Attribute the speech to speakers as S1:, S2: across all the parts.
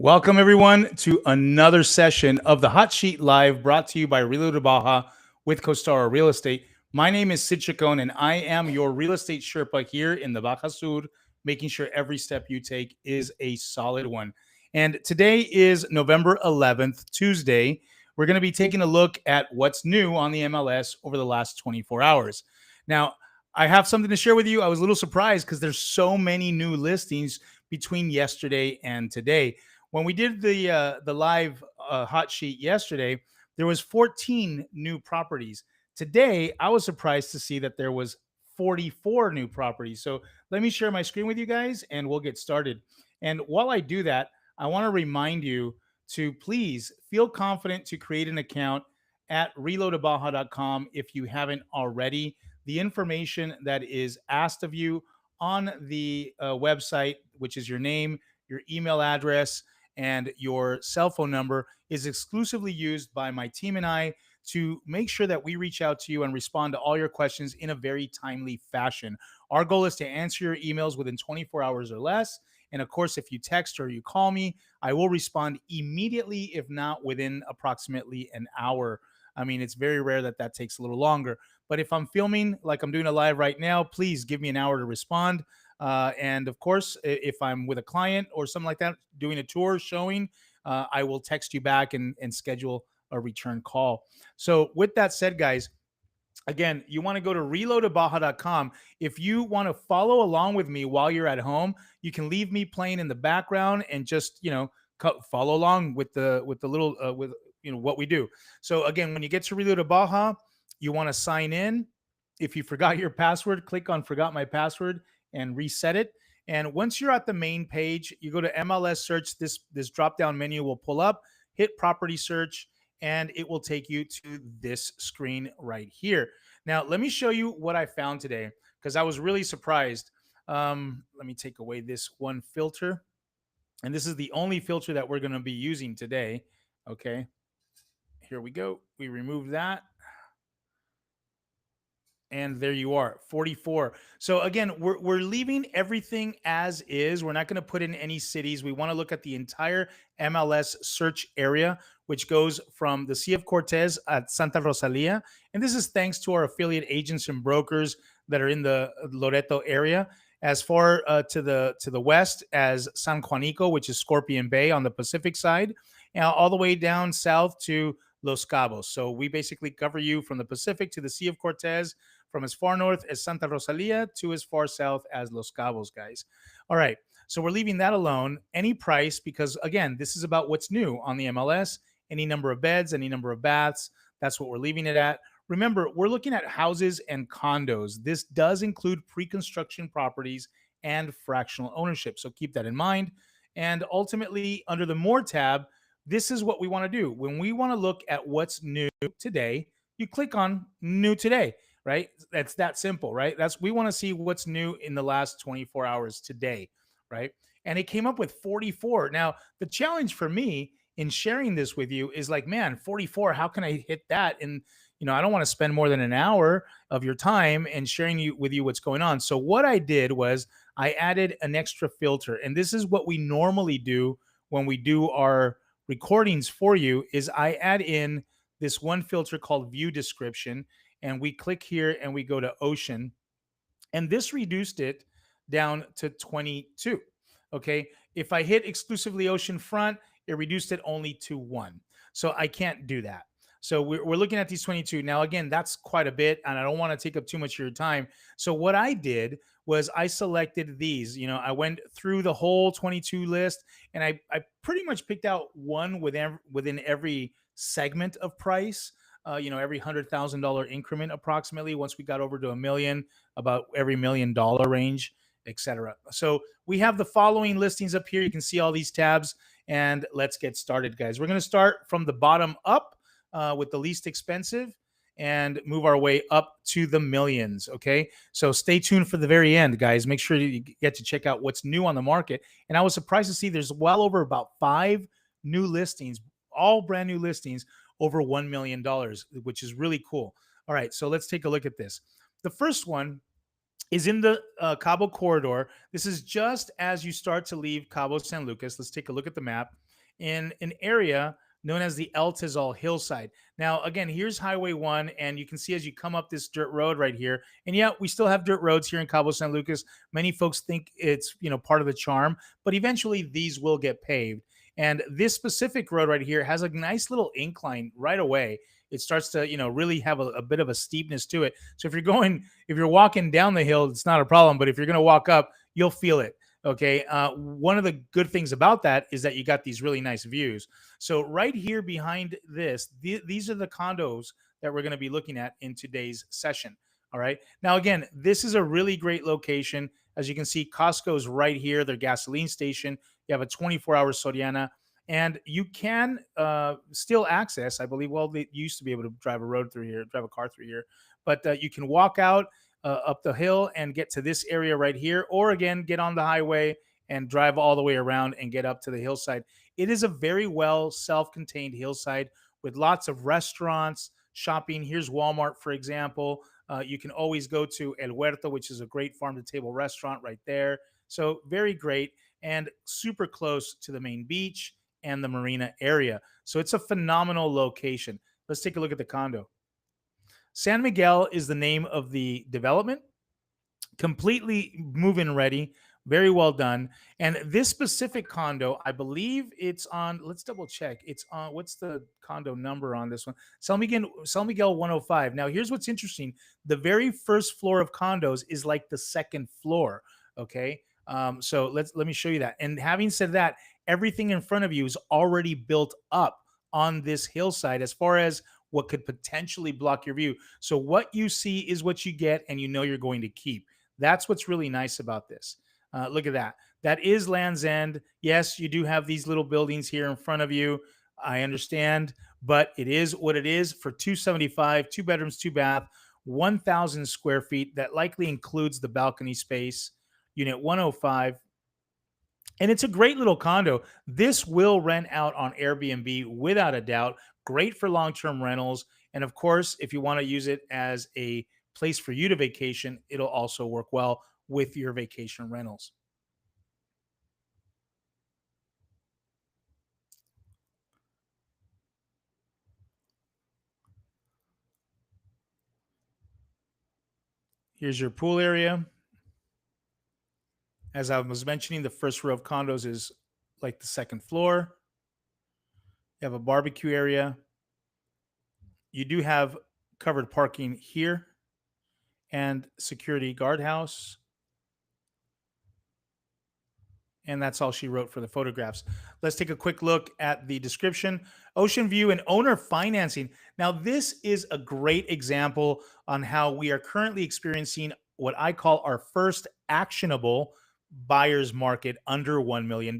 S1: Welcome, everyone, to another session of the Hot Sheet Live brought to you by ReloToBaja with Costara Real Estate. My name is Sid Chacon, and I am your real estate Sherpa here in the Baja Sur, making sure every step you take is a solid one. And today is November 11th, Tuesday. We're going to be taking a look at what's new on the MLS over the last 24 hours. Now, I have something to share with you. I was a little surprised because there's so many new listings between yesterday and today. When we did the live hot sheet yesterday, there was 14 new properties. Today, I was surprised to see that there was 44 new properties. So let me share my screen with you guys, and we'll get started. And while I do that, I want to remind you to please feel confident to create an account at ReloToBaja.com if you haven't already. The information that is asked of you on the website, which is your name, your email address, and your cell phone number, is exclusively used by my team and I to make sure that we reach out to you and respond to all your questions in a very timely fashion. Our goal is to answer your emails within 24 hours or less. And of course, if you text or you call me, I will respond immediately, if not within approximately an hour. I mean, it's very rare that that takes a little longer. But if I'm filming like I'm doing a live right now, please give me an hour to respond. And of course, if I'm with a client or something like that, doing a tour, showing, I will text you back and schedule a return call. So with that said, guys, again, you want to go to ReloToBaja.com. If you want to follow along with me while you're at home, you can leave me playing in the background and just, follow along with the little, with, what we do. So again, when you get to ReloToBaja, you want to sign in. If you forgot your password, click on forgot my password and reset it. And once you're at the main page, you go to MLS search. This drop down menu will pull up, hit property search, and it will take you to this screen right here. Now, let me show you what I found today because I was really surprised. Let me take away this one filter. And this is the only filter that we're going to be using today. Okay, here we go. We remove that. And there you are, 44. So again, we're leaving everything as is. We're not going to put in any cities. We want to look at the entire MLS search area, which goes from the Sea of Cortez at Santa Rosalia. And this is thanks to our affiliate agents and brokers that are in the Loreto area, as far to the west as San Juanico, which is Scorpion Bay on the Pacific side, and all the way down south to Los Cabos. So we basically cover you from the Pacific to the Sea of Cortez, from as far north as Santa Rosalia to as far south as Los Cabos, guys. All right. So we're leaving that alone. Any price, because again, this is about what's new on the MLS, any number of beds, any number of baths. That's what we're leaving it at. Remember, we're looking at houses and condos. This does include pre-construction properties and fractional ownership. So keep that in mind. And ultimately, under the More tab, this is what we want to do. When we want to look at what's new today, you click on New Today, right? That's that simple, right? We want to see what's new in the last 24 hours today, right? And it came up with 44. Now, the challenge for me in sharing this with you is like, man, 44, how can I hit that? And, I don't want to spend more than an hour of your time and sharing with you what's going on. So what I did was I added an extra filter. And this is what we normally do when we do our recordings for you, is I add in this one filter called view description, and we click here and we go to ocean, and this reduced it down to 22. Okay. If I hit exclusively ocean front, it reduced it only to 1. So I can't do that. So we're looking at these 22. Now, again, that's quite a bit, and I don't want to take up too much of your time. So what I did was I selected these. I went through the whole 22 list, and I pretty much picked out one within every segment of price. Every $100,000 increment approximately. Once we got over to $1 million, about every $1 million range, etc. So we have the following listings up here. You can see all these tabs, and let's get started, guys. We're going to start from the bottom up with the least expensive and move our way up to the millions. Okay. So stay tuned for the very end, guys. Make sure you get to check out what's new on the market. And I was surprised to see there's well over about 5 new listings, all brand new listings over $1 million, which is really cool. All right. So let's take a look at this. The first one is in the Cabo corridor. This is just as you start to leave Cabo San Lucas. Let's take a look at the map in an area known as the El Tizal hillside. Now, again, here's Highway 1, and you can see as you come up this dirt road right here. And yeah, we still have dirt roads here in Cabo San Lucas. Many folks think it's, part of the charm, but eventually these will get paved. And this specific road right here has a nice little incline right away. It starts to, really have a bit of a steepness to it. So if you're walking down the hill, it's not a problem. But if you're going to walk up, you'll feel it. Okay. One of the good things about that is that you got these really nice views. So right here behind this, these are the condos that we're going to be looking at in today's session. All right. Now, again, this is a really great location. As you can see, Costco's right here, their gasoline station. You have a 24-hour Soriana, and you can still access, I believe, well, they used to be able to drive a car through here, but you can walk out up the hill and get to this area right here, or again, get on the highway and drive all the way around and get up to the hillside. It is a very well self-contained hillside with lots of restaurants, shopping. Here's Walmart, for example. You can always go to El Huerto, which is a great farm to table restaurant right there. So very great and super close to the main beach and the marina area. So it's a phenomenal location. Let's take a look at the condo. San Miguel is the name of the development, completely move-in ready, very well done. And this specific condo, I believe it's on, let's double check. It's on, what's the condo number on this one? San Miguel 105. Now, here's what's interesting. The very first floor of condos is like the second floor. Okay. So let me show you that. And having said that, everything in front of you is already built up on this hillside as far as what could potentially block your view. So what you see is what you get, and you know you're going to keep. That's what's really nice about this. Look at that. That is Land's End. Yes, you do have these little buildings here in front of you. I understand, but it is what it is for 275, 2 bedrooms, 2 bath, 1,000 square feet. That likely includes the balcony space. Unit 105. And it's a great little condo. This will rent out on Airbnb without a doubt. Great for long term rentals. And of course, if you want to use it as a place for you to vacation, it'll also work well with your vacation rentals. Here's your pool area. As I was mentioning, the first row of condos is like the second floor. You have a barbecue area. You do have covered parking here and security guardhouse. And that's all she wrote for the photographs. Let's take a quick look at the description. Ocean view and owner financing. Now, this is a great example on how we are currently experiencing what I call our first actionable buyer's market under $1 million.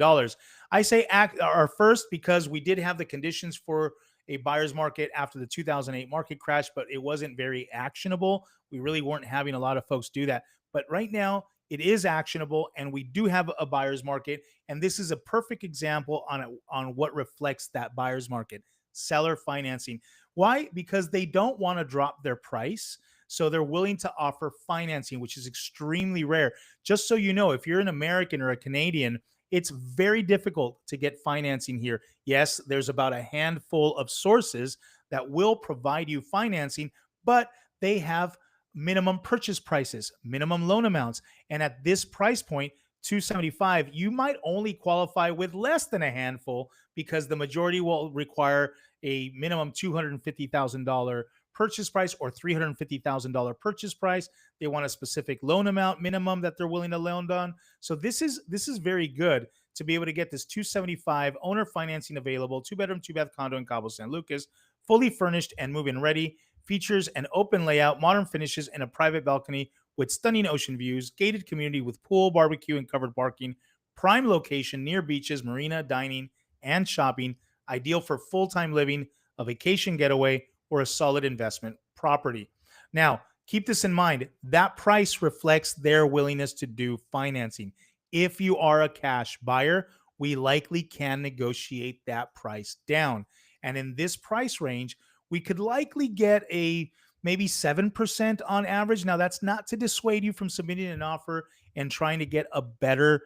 S1: I say our first because we did have the conditions for a buyer's market after the 2008 market crash, but it wasn't very actionable. We really weren't having a lot of folks do that. But right now, it is actionable, and we do have a buyer's market. And this is a perfect example on what reflects that buyer's market: seller financing. Why? Because they don't want to drop their price. So they're willing to offer financing, which is extremely rare. Just so you know, if you're an American or a Canadian, it's very difficult to get financing here. Yes, there's about a handful of sources that will provide you financing, but they have minimum purchase prices, minimum loan amounts. And at this price point, 275, you might only qualify with less than a handful because the majority will require a minimum $250,000 purchase price or $350,000 purchase price. They want a specific loan amount minimum that they're willing to loan on. So this is very good to be able to get this 275 owner financing available, 2 bedroom, 2 bath condo in Cabo San Lucas, fully furnished and move-in ready. Features an open layout, modern finishes, and a private balcony with stunning ocean views, gated community with pool, barbecue, and covered parking, prime location near beaches, marina, dining, and shopping, ideal for full-time living, a vacation getaway, or a solid investment property. Now, keep this in mind. That price reflects their willingness to do financing. If you are a cash buyer, we likely can negotiate that price down. And in this price range, we could likely get a maybe 7% on average. Now, that's not to dissuade you from submitting an offer and trying to get a better,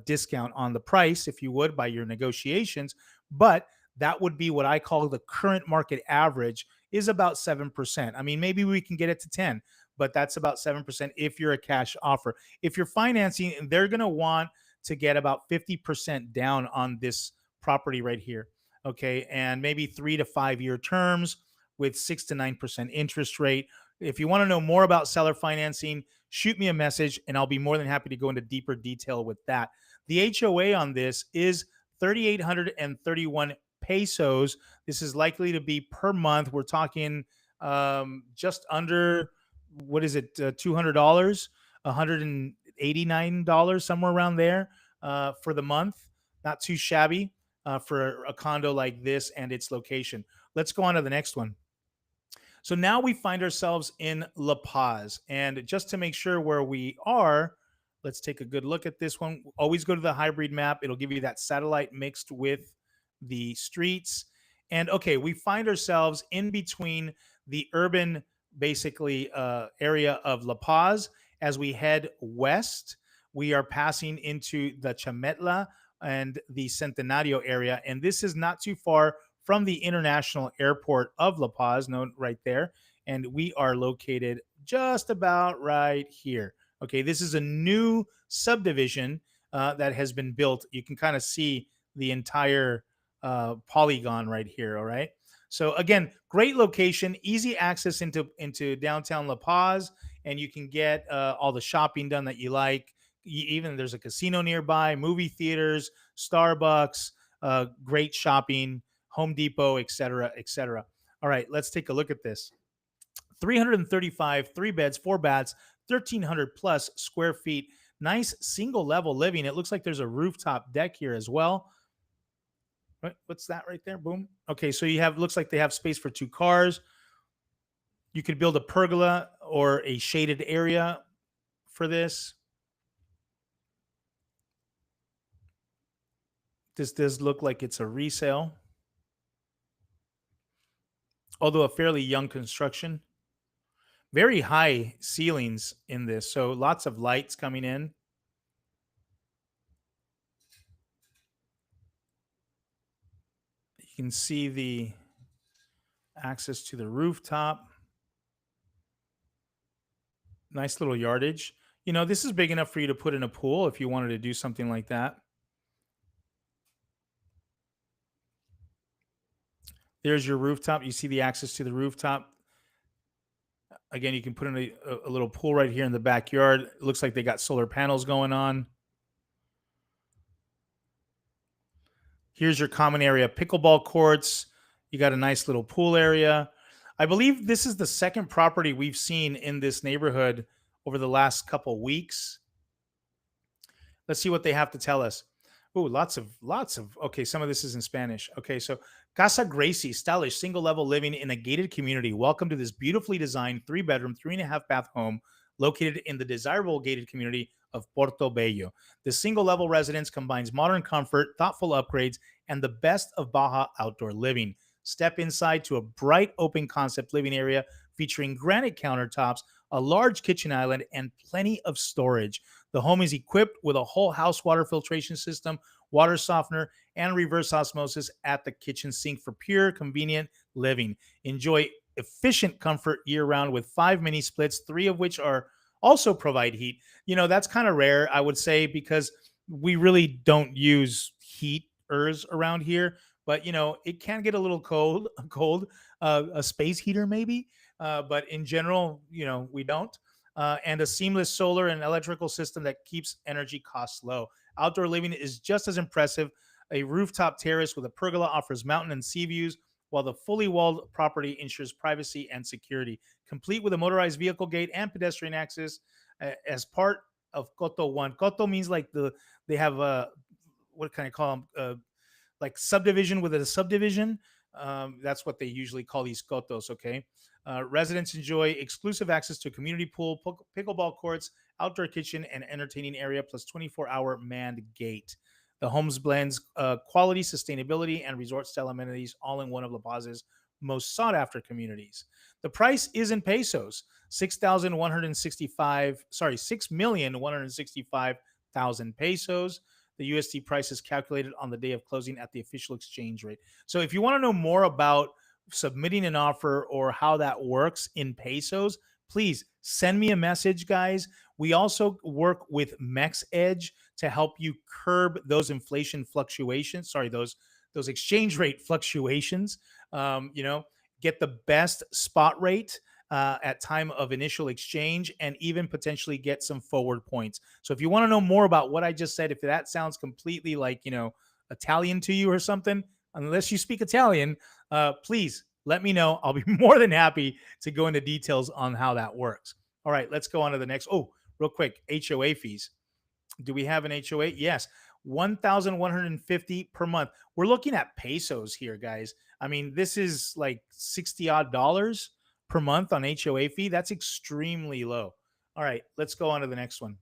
S1: discount on the price, if you would, by your negotiations. But that would be what I call the current market average is about 7%. I mean, maybe we can get it to 10, but that's about 7% if you're a cash offer. If you're financing, they're going to want to get about 50% down on this property right here. Okay. And maybe 3 to 5 year terms with 6 to 9% interest rate. If you want to know more about seller financing, shoot me a message and I'll be more than happy to go into deeper detail with that. The HOA on this is 3,831 pesos. This is likely to be per month. We're talking just under, what is it, $200, $189, somewhere around there for the month. Not too shabby for a condo like this and its location. Let's go on to the next one. So now we find ourselves in La Paz. And just to make sure where we are, let's take a good look at this one. Always go to the hybrid map. It'll give you that satellite mixed with the streets. And okay, we find ourselves in between the urban, basically, area of La Paz. As we head west, we are passing into the Chametla and the Centenario area. And this is not too far from the international airport of La Paz, known right there. And we are located just about right here. Okay, this is a new subdivision that has been built. You can kind of see the entire polygon right here. All right. So again, great location, easy access into downtown La Paz, and you can get all the shopping done that you like. Even there's a casino nearby, movie theaters, Starbucks, great shopping, Home Depot, etc., etc. All right, let's take a look at this. 335, 3 beds, 4 baths, 1,300 plus square feet. Nice single level living. It looks like there's a rooftop deck here as well. What's that right there? Boom. Okay, so you have, looks like they have space for 2 cars. You could build a pergola or a shaded area for this. This does look like it's a resale, although a fairly young construction. Very high ceilings in this, so lots of lights coming in. You can see the access to the rooftop. Nice little yardage. This is big enough for you to put in a pool if you wanted to do something like that. There's your rooftop. You see the access to the rooftop. Again, you can put in a little pool right here in the backyard. It looks like they got solar panels going on. Here's your common area, pickleball courts. You got a nice little pool area. I believe this is the second property we've seen in this neighborhood over the last couple weeks. Let's see what they have to tell us. Ooh, lots of. Okay, some of this is in Spanish. Okay, so Casa Gracie, stylish single level living in a gated community. Welcome to this beautifully designed 3 bedroom, 3.5 bath home located in the desirable gated community of Puerto Bello. The single level residence combines modern comfort, thoughtful upgrades, and the best of Baja outdoor living. Step inside to a bright open concept living area featuring granite countertops, a large kitchen island, and plenty of storage. The home is equipped with a whole house water filtration system, water softener, and reverse osmosis at the kitchen sink for pure, convenient living. Enjoy efficient comfort year round with 5 mini splits, 3 of which are also provide heat. That's kind of rare, I would say, because we really don't use heaters around here. But it can get a little cold. A space heater maybe, but in general, we don't. And a seamless solar and electrical system that keeps energy costs low. Outdoor living is just as impressive. A rooftop terrace with a pergola offers mountain and sea views, while the fully walled property ensures privacy and security, complete with a motorized vehicle gate and pedestrian access as part of Coto 1. Coto means like they have a, what can I call them? Like subdivision within a subdivision. That's what they usually call these cotos. Okay. Residents enjoy exclusive access to a community pool, pickleball courts, outdoor kitchen, and entertaining area, plus 24-hour manned gate. The homes blends quality, sustainability, and resort-style amenities all in one of La Paz's most sought after communities. The price is in pesos, 6,165, sorry, 6,165,000 pesos. The USD price is calculated on the day of closing at the official exchange rate. So if you want to know more about submitting an offer or how that works in pesos, please send me a message, guys. We also work with Mex Edge to help you curb those inflation fluctuations. Sorry, those exchange rate fluctuations. You know, get the best spot rate at time of initial exchange, and even potentially get some forward points. So if you want to know more about what I just said, if that sounds completely like, Italian to you or something, unless you speak Italian, please let me know. I'll be more than happy to go into details on how that works. All right, let's go on to the next. Oh, real quick, HOA fees. Do we have an HOA? Yes. 1,150 per month. We're looking at pesos here, guys. I mean, this is like 60 odd dollars per month on HOA fee. That's extremely low. All right, let's go on to the next one.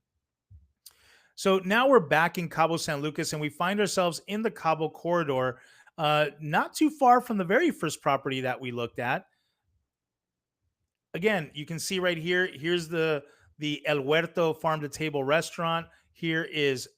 S1: So now we're back in Cabo San Lucas, and we find ourselves in the Cabo corridor, not too far from the very first property that we looked at. Again, you can see right here. Here's the El Huerto Farm to Table restaurant. Here is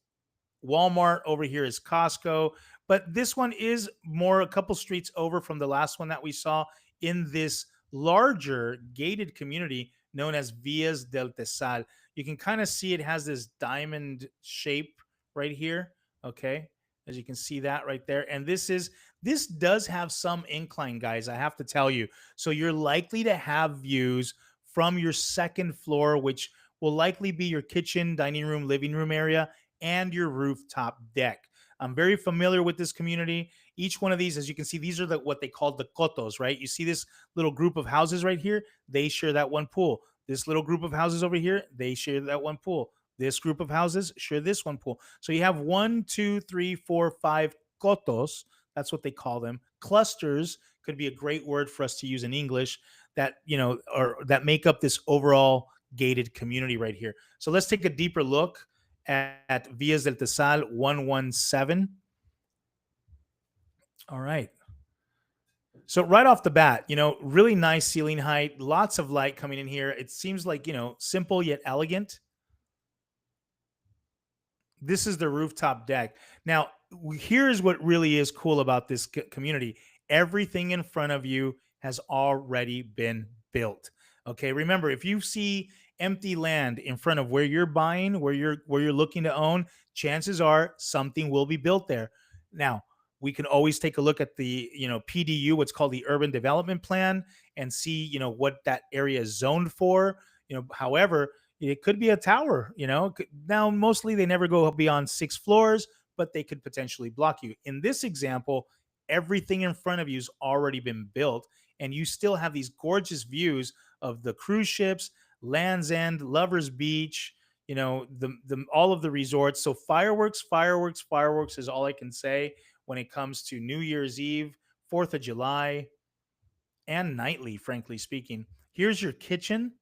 S1: Walmart. Over here is Costco. But this one is more a couple streets over from the last one that we saw in this larger gated community known as Villas del Tesal. You can kind of see it has this diamond shape right here. Okay. As you can see that right there. And this does have some incline, guys. I have to tell you. So you're likely to have views from your second floor, which will likely be your kitchen, dining room, living room area, and your rooftop deck. I'm very familiar with this community. Each one of these, as you can see, these are what they call the cotos, right? You see this little group of houses right here? They share that one pool. This little group of houses over here, they share that one pool. This group of houses share this one pool. So you have 1, 2, 3, 4, 5 cotos. That's what they call them. Clusters could be a great word for us to use in English that, or that make up this overall gated community right here. So let's take a deeper look at Villas del Tesal 117. All right. So right off the bat, really nice ceiling height, lots of light coming in here. It seems like, simple yet elegant. This is the rooftop deck. Now, here's what really is cool about this community. Everything in front of you has already been built. Okay, remember, if you see empty land in front of where you're buying, where you're looking to own, chances are something will be built there. Now, we can always take a look at the, PDU, what's called the urban development plan, and see, what that area is zoned for. However, it could be a tower. Now mostly they never go beyond 6 floors, but they could potentially block you. In this example, everything in front of you's already been built, and you still have these gorgeous views of the cruise ships, Land's End, Lovers Beach, the all of the resorts. So fireworks, fireworks, fireworks is all I can say when it comes to New Year's Eve, 4th of July, and nightly, frankly speaking. Here's your kitchen.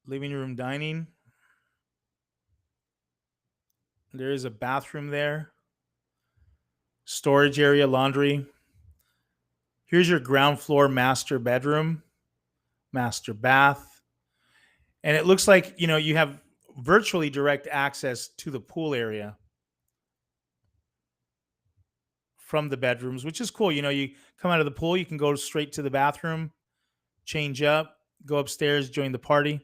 S1: Living room, dining. There is a bathroom there. Storage area, laundry. Here's your ground floor master bedroom, master bath. And it looks like, you have virtually direct access to the pool area from the bedrooms, which is cool. You come out of the pool, you can go straight to the bathroom, change up, go upstairs, join the party.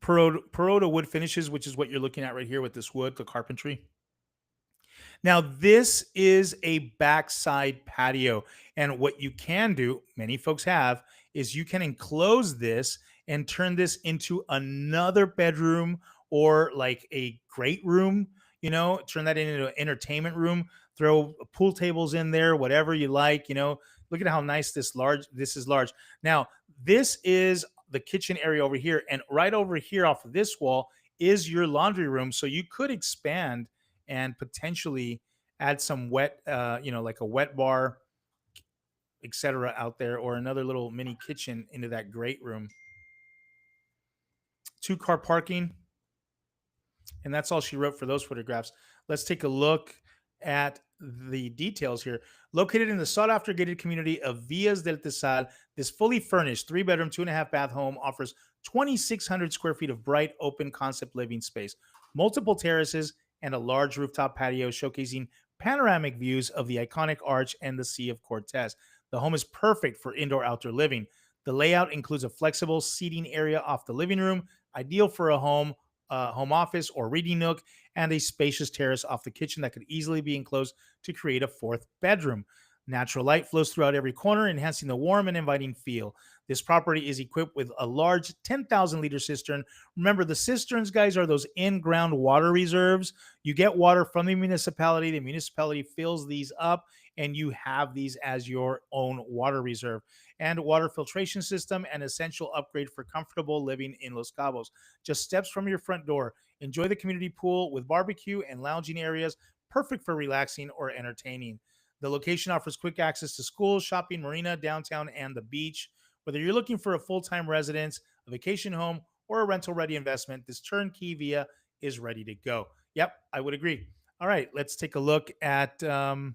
S1: Peroda wood finishes, which is what you're looking at right here with this wood, the carpentry. Now, this is a backside patio. And what you can do, many folks have, is you can enclose this and turn this into another bedroom or like a great room, turn that into an entertainment room, throw pool tables in there, whatever you like, look at how nice this is large. Now, this is the kitchen area over here. And right over here off of this wall is your laundry room. So you could expand and potentially add some wet, like a wet bar etc. out there, or another little mini kitchen into that great room. 2 car parking, and that's all she wrote for those photographs. Let's take a look at the details here. Located in the sought after gated community of Villas del Tesal, this fully furnished 3 bedroom, 2.5 bath home offers 2,600 square feet of bright, open concept living space, multiple terraces, and a large rooftop patio showcasing panoramic views of the iconic arch and the Sea of Cortez. The home is perfect for indoor outdoor living. The layout includes a flexible seating area off the living room, ideal for a home office or reading nook, and a spacious terrace off the kitchen that could easily be enclosed to create a fourth bedroom. Natural light flows throughout every corner, enhancing the warm and inviting feel. This property is equipped with a large 10,000-liter cistern. Remember, the cisterns, guys, are those in-ground water reserves. You get water from the municipality fills these up, and you have these as your own water reserve. And water filtration system, an essential upgrade for comfortable living in Los Cabos. Just steps from your front door. Enjoy the community pool with barbecue and lounging areas, perfect for relaxing or entertaining. The location offers quick access to schools, shopping, marina, downtown, and the beach. Whether you're looking for a full time residence, a vacation home, or a rental ready investment, this turnkey villa is ready to go. Yep, I would agree. All right, let's take a look at the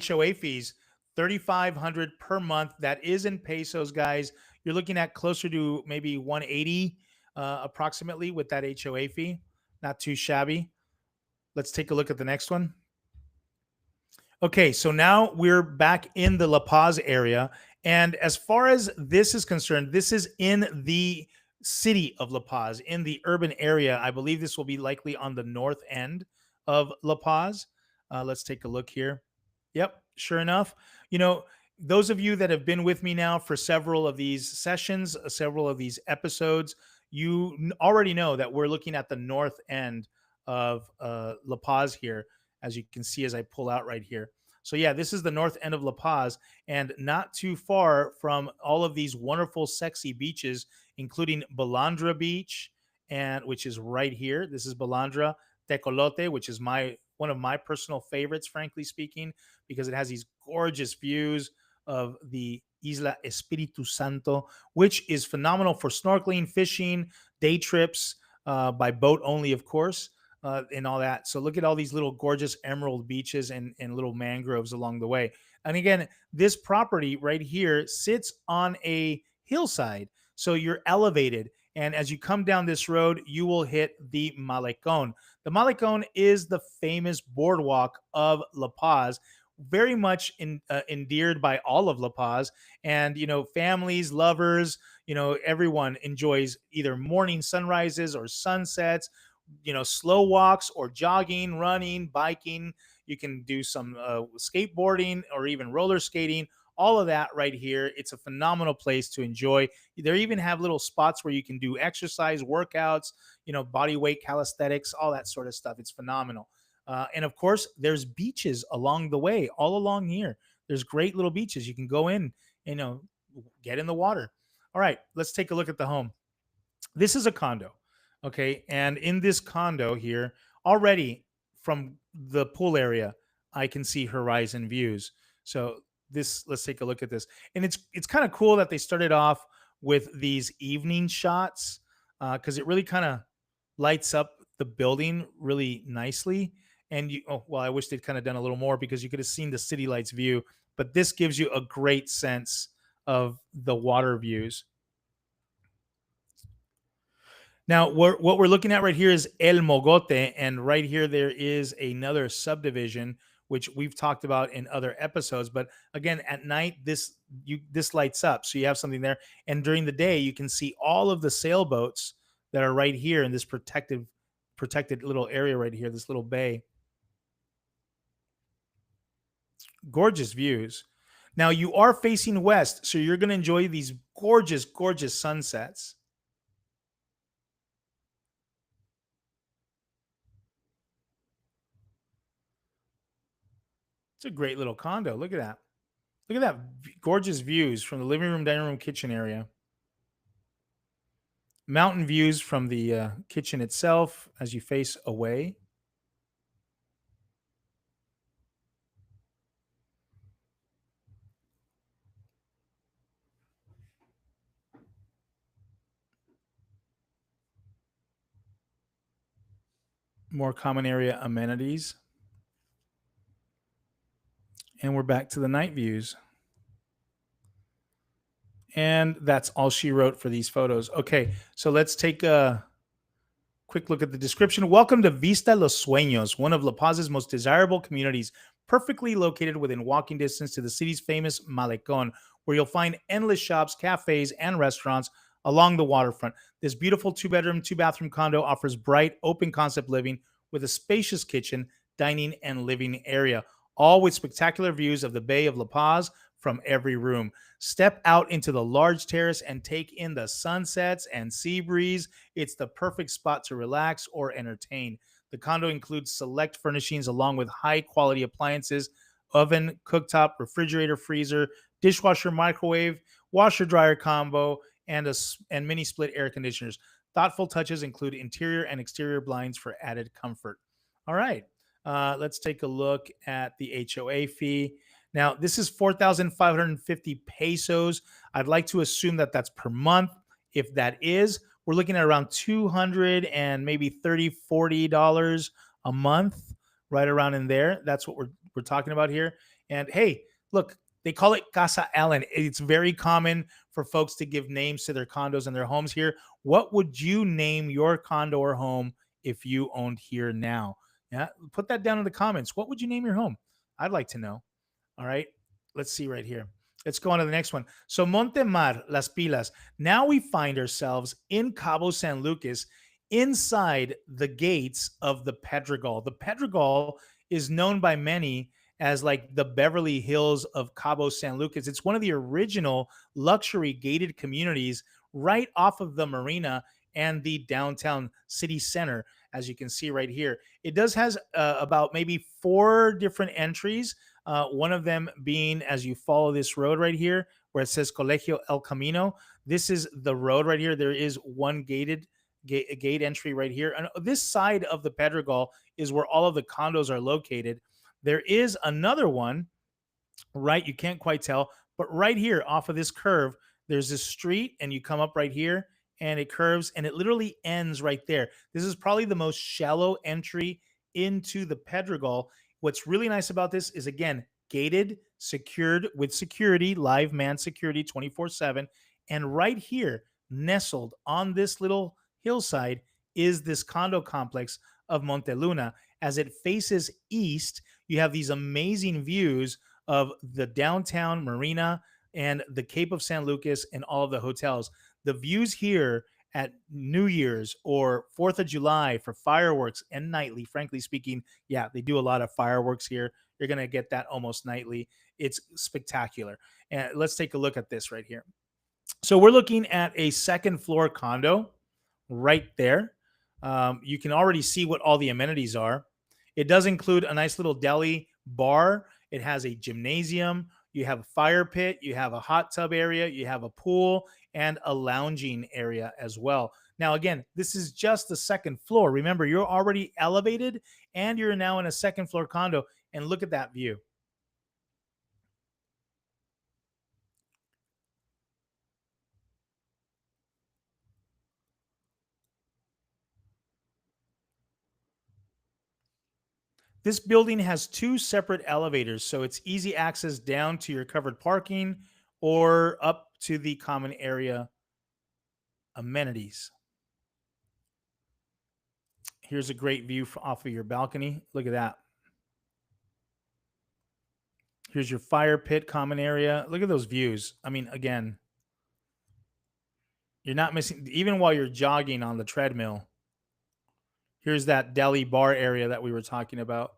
S1: HOA fees. 3,500 per month. That is in pesos, guys. You're looking at closer to maybe 180 approximately with that HOA fee. Not too shabby. Let's take a look at the next one. Okay, so now we're back in the La Paz area. And as far as this is concerned, this is in the city of La Paz, in the urban area. I believe this will be likely on the north end of La Paz. Let's take a look here. Yep, sure enough. You know, those of you that have been with me now for several of these sessions, several of these episodes, you already know that we're looking at the north end of La Paz here, as you can see as I pull out right here. So yeah, this is the north end of La Paz, and not too far from all of these wonderful, sexy beaches, including Balandra Beach, and which is right here. This is Balandra Tecolote, which is my one of my personal favorites, frankly speaking, because it has these gorgeous views of the Isla Espiritu Santo, which is phenomenal for snorkeling, fishing, day trips by boat only, of course, and all that. So look at all these little gorgeous emerald beaches and little mangroves along the way. And again, this property right here sits on a hillside. So you're elevated. And as you come down this road, you will hit the Malecon. The Malecon is the famous boardwalk of La Paz, very much endeared by all of La Paz. And, you know, families, lovers, you know, everyone enjoys either morning sunrises or sunsets, you know, slow walks or jogging, running, biking. You can do some skateboarding or even roller skating. All of that right here. It's a phenomenal place to enjoy. They even have little spots where you can do exercise, workouts, you know, body weight calisthenics, all that sort of stuff. It's phenomenal. And of course, there's beaches along the way, all along here. There's great little beaches. You can go in, you know, get in the water. All right, let's take a look at the home. This is a condo. Okay. And in this condo here, already from the pool area, I can see horizon views. So this, let's take a look at this. And it's kind of cool that they started off with these evening shots because it really kind of lights up the building really nicely. And you, oh, well, I wish they'd kind of done a little more because you could have seen the city lights view, but this gives you a great sense of the water views. Now, what we're looking at right here is El Mogote, and right here there is another subdivision which we've talked about in other episodes. But again, at night this lights up, so you have something there, and during the day you can see all of the sailboats that are right here in this protected little area right here, this little bay. Gorgeous views. Now you are facing west, so you're going to enjoy these gorgeous sunsets. It's a great little condo. Look at that. Look at that gorgeous views from the living room, dining room, kitchen area. Mountain views from the kitchen itself as you face away. More common area amenities. And we're back to the night views. And that's all she wrote for these photos. Okay, so let's take a quick look at the description. Welcome to Vista Los Sueños, one of La Paz's most desirable communities, perfectly located within walking distance to the city's famous Malecon, where you'll find endless shops, cafes, and restaurants along the waterfront. This beautiful two-bedroom, two-bathroom condo offers bright, open concept living with a spacious kitchen, dining, and living area, all with spectacular views of the Bay of La Paz from every room. Step out into the large terrace and take in the sunsets and sea breeze. It's the perfect spot to relax or entertain. The condo includes select furnishings along with high quality appliances, oven, cooktop, refrigerator, freezer, dishwasher, microwave, washer dryer combo, and mini split air conditioners. Thoughtful touches include interior and exterior blinds for added comfort. All right, let's take a look at the HOA fee. Now, this is 4,550 pesos. I'd like to assume that that's per month. If that is, we're looking at around 200 and maybe 30, $40 a month, right around in there. That's what we're talking about here. And hey, look, they call it Casa Allen. It's very common for folks to give names to their condos and their homes here. What would you name your condo or home if you owned here now? Yeah, put that down in the comments. What would you name your home? I'd like to know. All right. Let's see right here. Let's go on to the next one. So Montemar, Las Pilas. Now we find ourselves in Cabo San Lucas inside the gates of the Pedregal. The Pedregal is known by many as like the Beverly Hills of Cabo San Lucas. It's one of the original luxury gated communities right off of the marina and the downtown city center, as you can see right here. It does has about maybe four different entries. One of them being as you follow this road right here, where it says Colegio El Camino. This is the road right here. There is one gate entry right here. And this side of the Pedregal is where all of the condos are located. There is another one, right? You can't quite tell, but right here off of this curve, there's this street, and you come up right here, and it curves, and it literally ends right there. This is probably the most shallow entry into the Pedregal. What's really nice about this is, again, gated, secured with security, live man security 24/7. And right here, nestled on this little hillside, is this condo complex of Monteluna. As it faces east, you have these amazing views of the downtown marina and the Cape of San Lucas and all of the hotels. The views here at New Year's or 4th of July for fireworks and nightly, frankly speaking, yeah, they do a lot of fireworks here. You're going to get that almost nightly. It's spectacular. And let's take a look at this right here. So we're looking at a second floor condo right there. You can already see what all the amenities are. It does include a nice little deli bar. It has a gymnasium. You have a fire pit. You have a hot tub area. You have a pool and a lounging area as well. Now, again, this is just the second floor. Remember, you're already elevated and you're now in a second floor condo. And look at that view. This building has two separate elevators, so it's easy access down to your covered parking or up to the common area amenities. Here's a great view off of your balcony. Look at that. Here's your fire pit common area. Look at those views. I mean, again, you're not missing, even while you're jogging on the treadmill. Here's that deli bar area that we were talking about.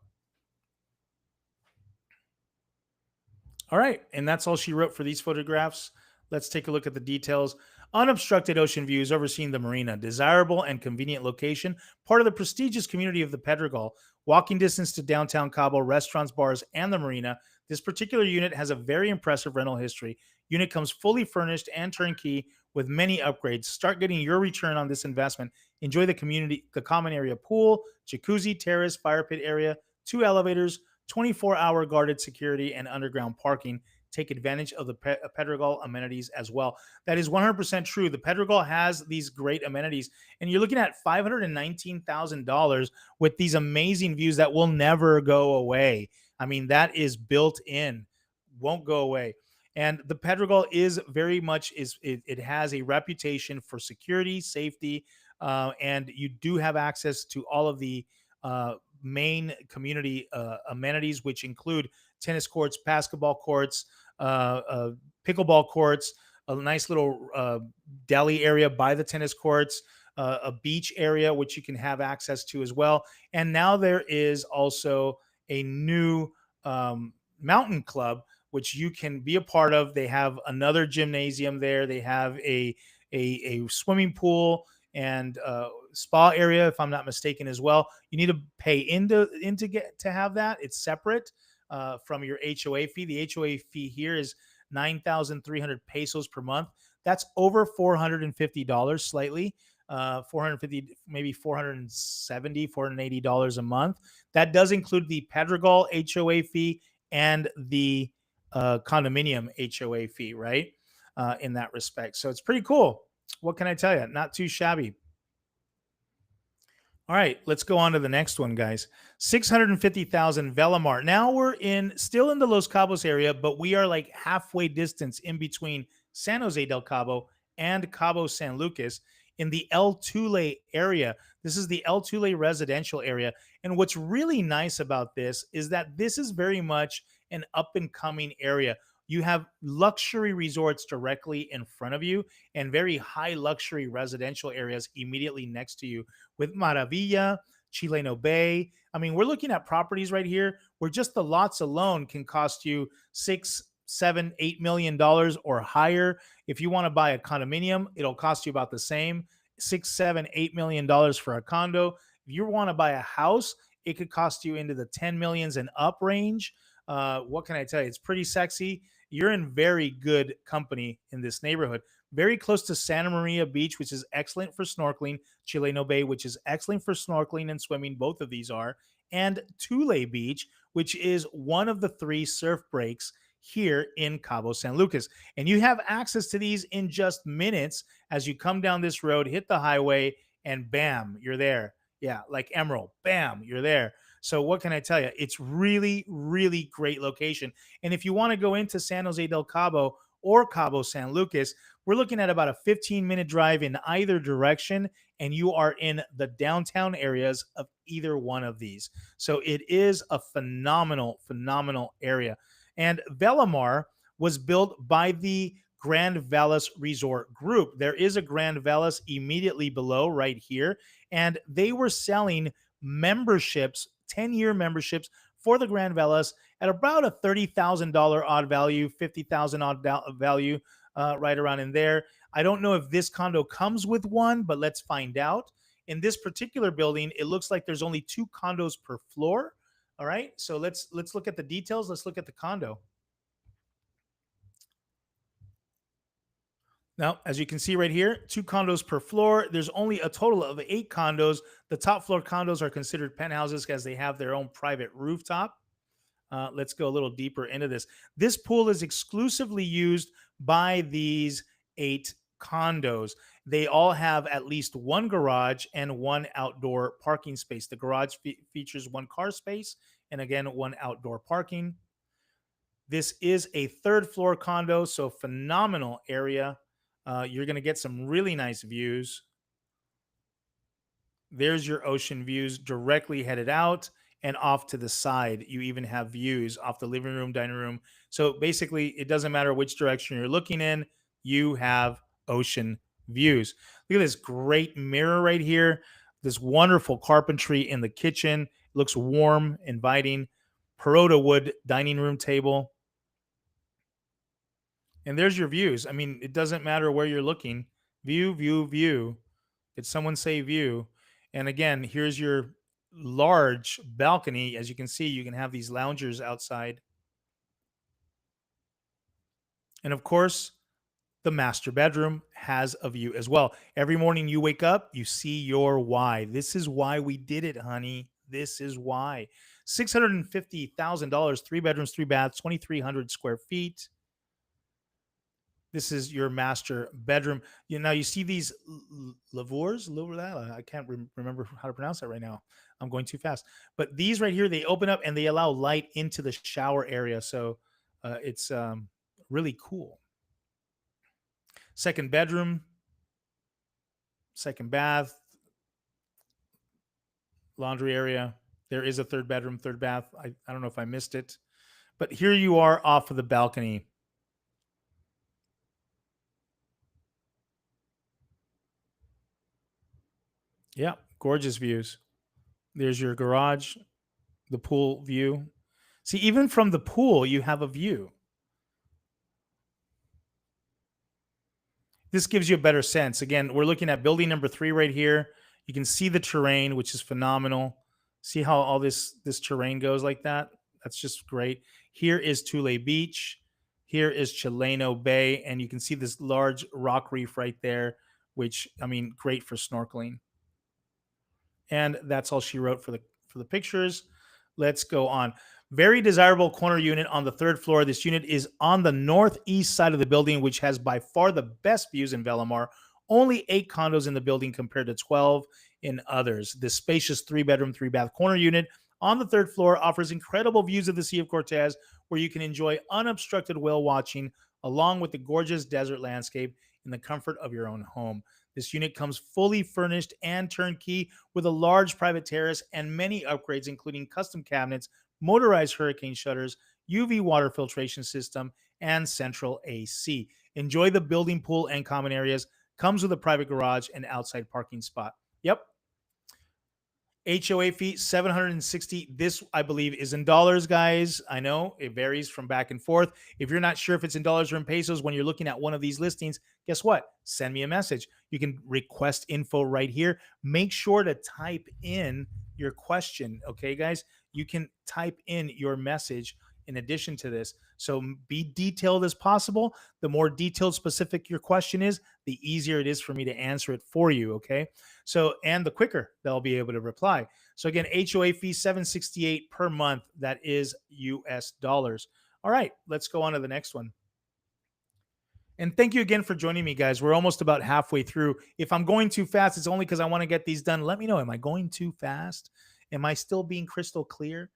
S1: All right. And that's all she wrote for these photographs. Let's take a look at the details. Unobstructed ocean views overseeing the marina. Desirable and convenient location. Part of the prestigious community of the Pedregal. Walking distance to downtown Cabo, restaurants, bars, and the marina. This particular unit has a very impressive rental history. Unit comes fully furnished and turnkey with many upgrades. Start getting your return on this investment. Enjoy the community, the common area pool, jacuzzi, terrace, fire pit area, two elevators, 24-hour guarded security, and underground parking. take advantage of the Pedregal amenities as well. That is 100% true. The Pedregal has these great amenities, and you're looking at $519,000 with these amazing views that will never go away. I mean, that is built in, won't go away. And the Pedregal is very much it has a reputation for security, safety, and you do have access to all of the main community amenities, which include tennis courts, basketball courts, pickleball courts, a nice little deli area by the tennis courts, a beach area which you can have access to as well. And now there is also a new mountain club which you can be a part of. They have another gymnasium there. They have a swimming pool and spa area, if I'm not mistaken, as well. You need to pay into get to have that. It's separate from your HOA fee. The HOA fee here is 9,300 pesos per month. That's over $450 slightly. 450, maybe 470, $480 a month. That does include the Pedregal HOA fee and the condominium HOA fee, right? In that respect. So it's pretty cool. What can I tell you? Not too shabby. All right, let's go on to the next one, guys. 650,000 Velamar. Now we're still in the Los Cabos area, but we are like halfway distance in between San Jose del Cabo and Cabo San Lucas in the El Tule area. This is the El Tule residential area. And what's really nice about this is that this is very much an up and coming area. You have luxury resorts directly in front of you and very high luxury residential areas immediately next to you with Maravilla, Chileno Bay. I mean, we're looking at properties right here where just the lots alone can cost you $6, $7, $8 million or higher. If you want to buy a condominium, it'll cost you about the same, $6, $7, $8 million for a condo. If you want to buy a house, it could cost you into the 10 millions and up range. What can I tell you? It's pretty sexy. You're in very good company in this neighborhood. Very close to Santa Maria Beach, which is excellent for snorkeling. Chileno Bay, which is excellent for snorkeling and swimming. Both of these are. And Tule Beach, which is one of the 3 surf breaks here in Cabo San Lucas. And you have access to these in just minutes as you come down this road, hit the highway, and bam, you're there. Yeah, like Emerald. Bam, you're there. So what can I tell you? It's really, really great location. And if you want to go into San Jose del Cabo or Cabo San Lucas, we're looking at about a 15-minute drive in either direction, and you are in the downtown areas of either one of these. So it is a phenomenal, phenomenal area. And Velamar was built by the Grand Velas Resort Group. There is a Grand Velas immediately below right here, and they were selling memberships, 10-year memberships for the Grand Velas at about a $30,000 odd value, $50,000 odd value, right around in there. I don't know if this condo comes with one, but let's find out. In this particular building, it looks like there's only 2 condos per floor. All right, so let's look at the details. Let's look at the condo. Now, as you can see right here, 2 condos per floor. There's only a total of 8 condos. The top floor condos are considered penthouses as they have their own private rooftop. Let's go a little deeper into this. This pool is exclusively used by these 8 condos. They all have at least 1 garage and 1 outdoor parking space. The garage features 1 car space and again, 1 outdoor parking. This is a 3rd floor condo, so phenomenal area. You're going to get some really nice views. There's your ocean views directly headed out and off to the side. You even have views off the living room, dining room. So basically, it doesn't matter which direction you're looking in, you have ocean views. Look at this great mirror right here. This wonderful carpentry in the kitchen. It looks warm, inviting. Peroda wood dining room table. And there's your views. I mean, it doesn't matter where you're looking. View, view, view. Did someone say view? And again, here's your large balcony. As you can see, you can have these loungers outside. And of course, the master bedroom has a view as well. Every morning you wake up, you see your why. This is why we did it, honey. This is why. $650,000, 3 bedrooms, 3 baths, 2,300 square feet. This is your master bedroom. Now you see these lavors. I can't remember how to pronounce that right now. I'm going too fast. But these right here, they open up and they allow light into the shower area. So it's really cool. Second bedroom, second bath, laundry area. There is a third bedroom, third bath. I don't know if I missed it. But here you are off of the balcony. Yeah, gorgeous views. There's your garage, the pool view. See, even from the pool, you have a view. This gives you a better sense. Again, we're looking at building number 3 right here. You can see the terrain, which is phenomenal. See how all this terrain goes like that? That's just great. Here is Tule Beach. Here is Chileno Bay, and you can see this large rock reef right there, which I mean, great for snorkeling. And that's all she wrote for the pictures. Let's go on. Very desirable corner unit on the third floor. This unit is on the northeast side of the building, which has by far the best views in Velamar. Only 8 condos in the building compared to 12 in others. This spacious 3-bedroom, 3-bath corner unit on the third floor offers incredible views of the Sea of Cortez, where you can enjoy unobstructed whale watching along with the gorgeous desert landscape in the comfort of your own home. This unit comes fully furnished and turnkey with a large private terrace and many upgrades, including custom cabinets, motorized hurricane shutters, UV water filtration system, and central AC. Enjoy the building pool and common areas. Comes with a private garage and outside parking spot. Yep, HOA fee 760. This I believe is in dollars, guys. I know it varies from back and forth. If you're not sure if it's in dollars or in pesos when you're looking at one of these listings, guess what? Send me a message. You can request info right here. Make sure to type in your question, okay, guys? You can type in your message in addition to this. So be detailed as possible. The more detailed specific your question is, the easier it is for me to answer it for you, okay? So, and the quicker they'll be able to reply. So again, HOA fee 768 per month. That is US dollars. All right, let's go on to the next one. And thank you again for joining me, guys. We're almost about halfway through. If I'm going too fast, it's only because I want to get these done. Let me know. Am I going too fast? Am I still being crystal clear?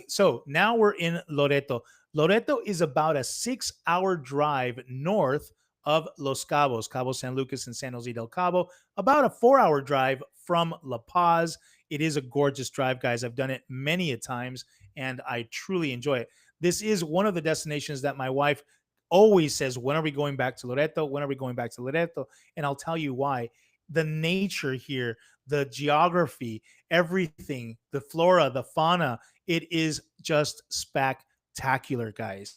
S1: So now we're in Loreto. Loreto is about a 6-hour drive north of Los Cabos, Cabo San Lucas and San Jose del Cabo, about a 4-hour drive from La Paz. It is a gorgeous drive, guys. I've done it many a times and I truly enjoy it. This is one of the destinations that my wife always says, when are we going back to Loreto? When are we going back to Loreto? And I'll tell you why. The nature here, the geography, everything, the flora, the fauna, it is just spectacular, guys.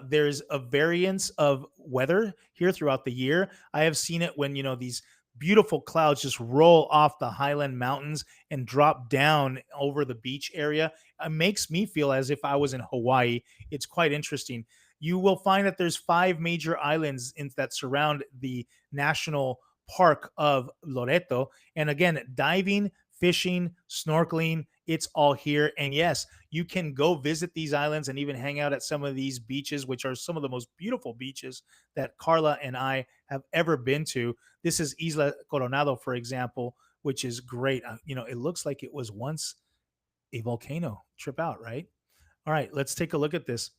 S1: There's a variance of weather here throughout the year. I have seen it when, these beautiful clouds just roll off the highland mountains and drop down over the beach area. It makes me feel as if I was in Hawaii. It's quite interesting. You will find that there's 5 major islands that surround the national park of Loreto. And again, diving, fishing, snorkeling, it's all here. And yes, you can go visit these islands and even hang out at some of these beaches, which are some of the most beautiful beaches that Carla and I have ever been to. This is Isla Coronado, for example, which is great. It looks like it was once a volcano. Trip out, right? All right, let's take a look at this.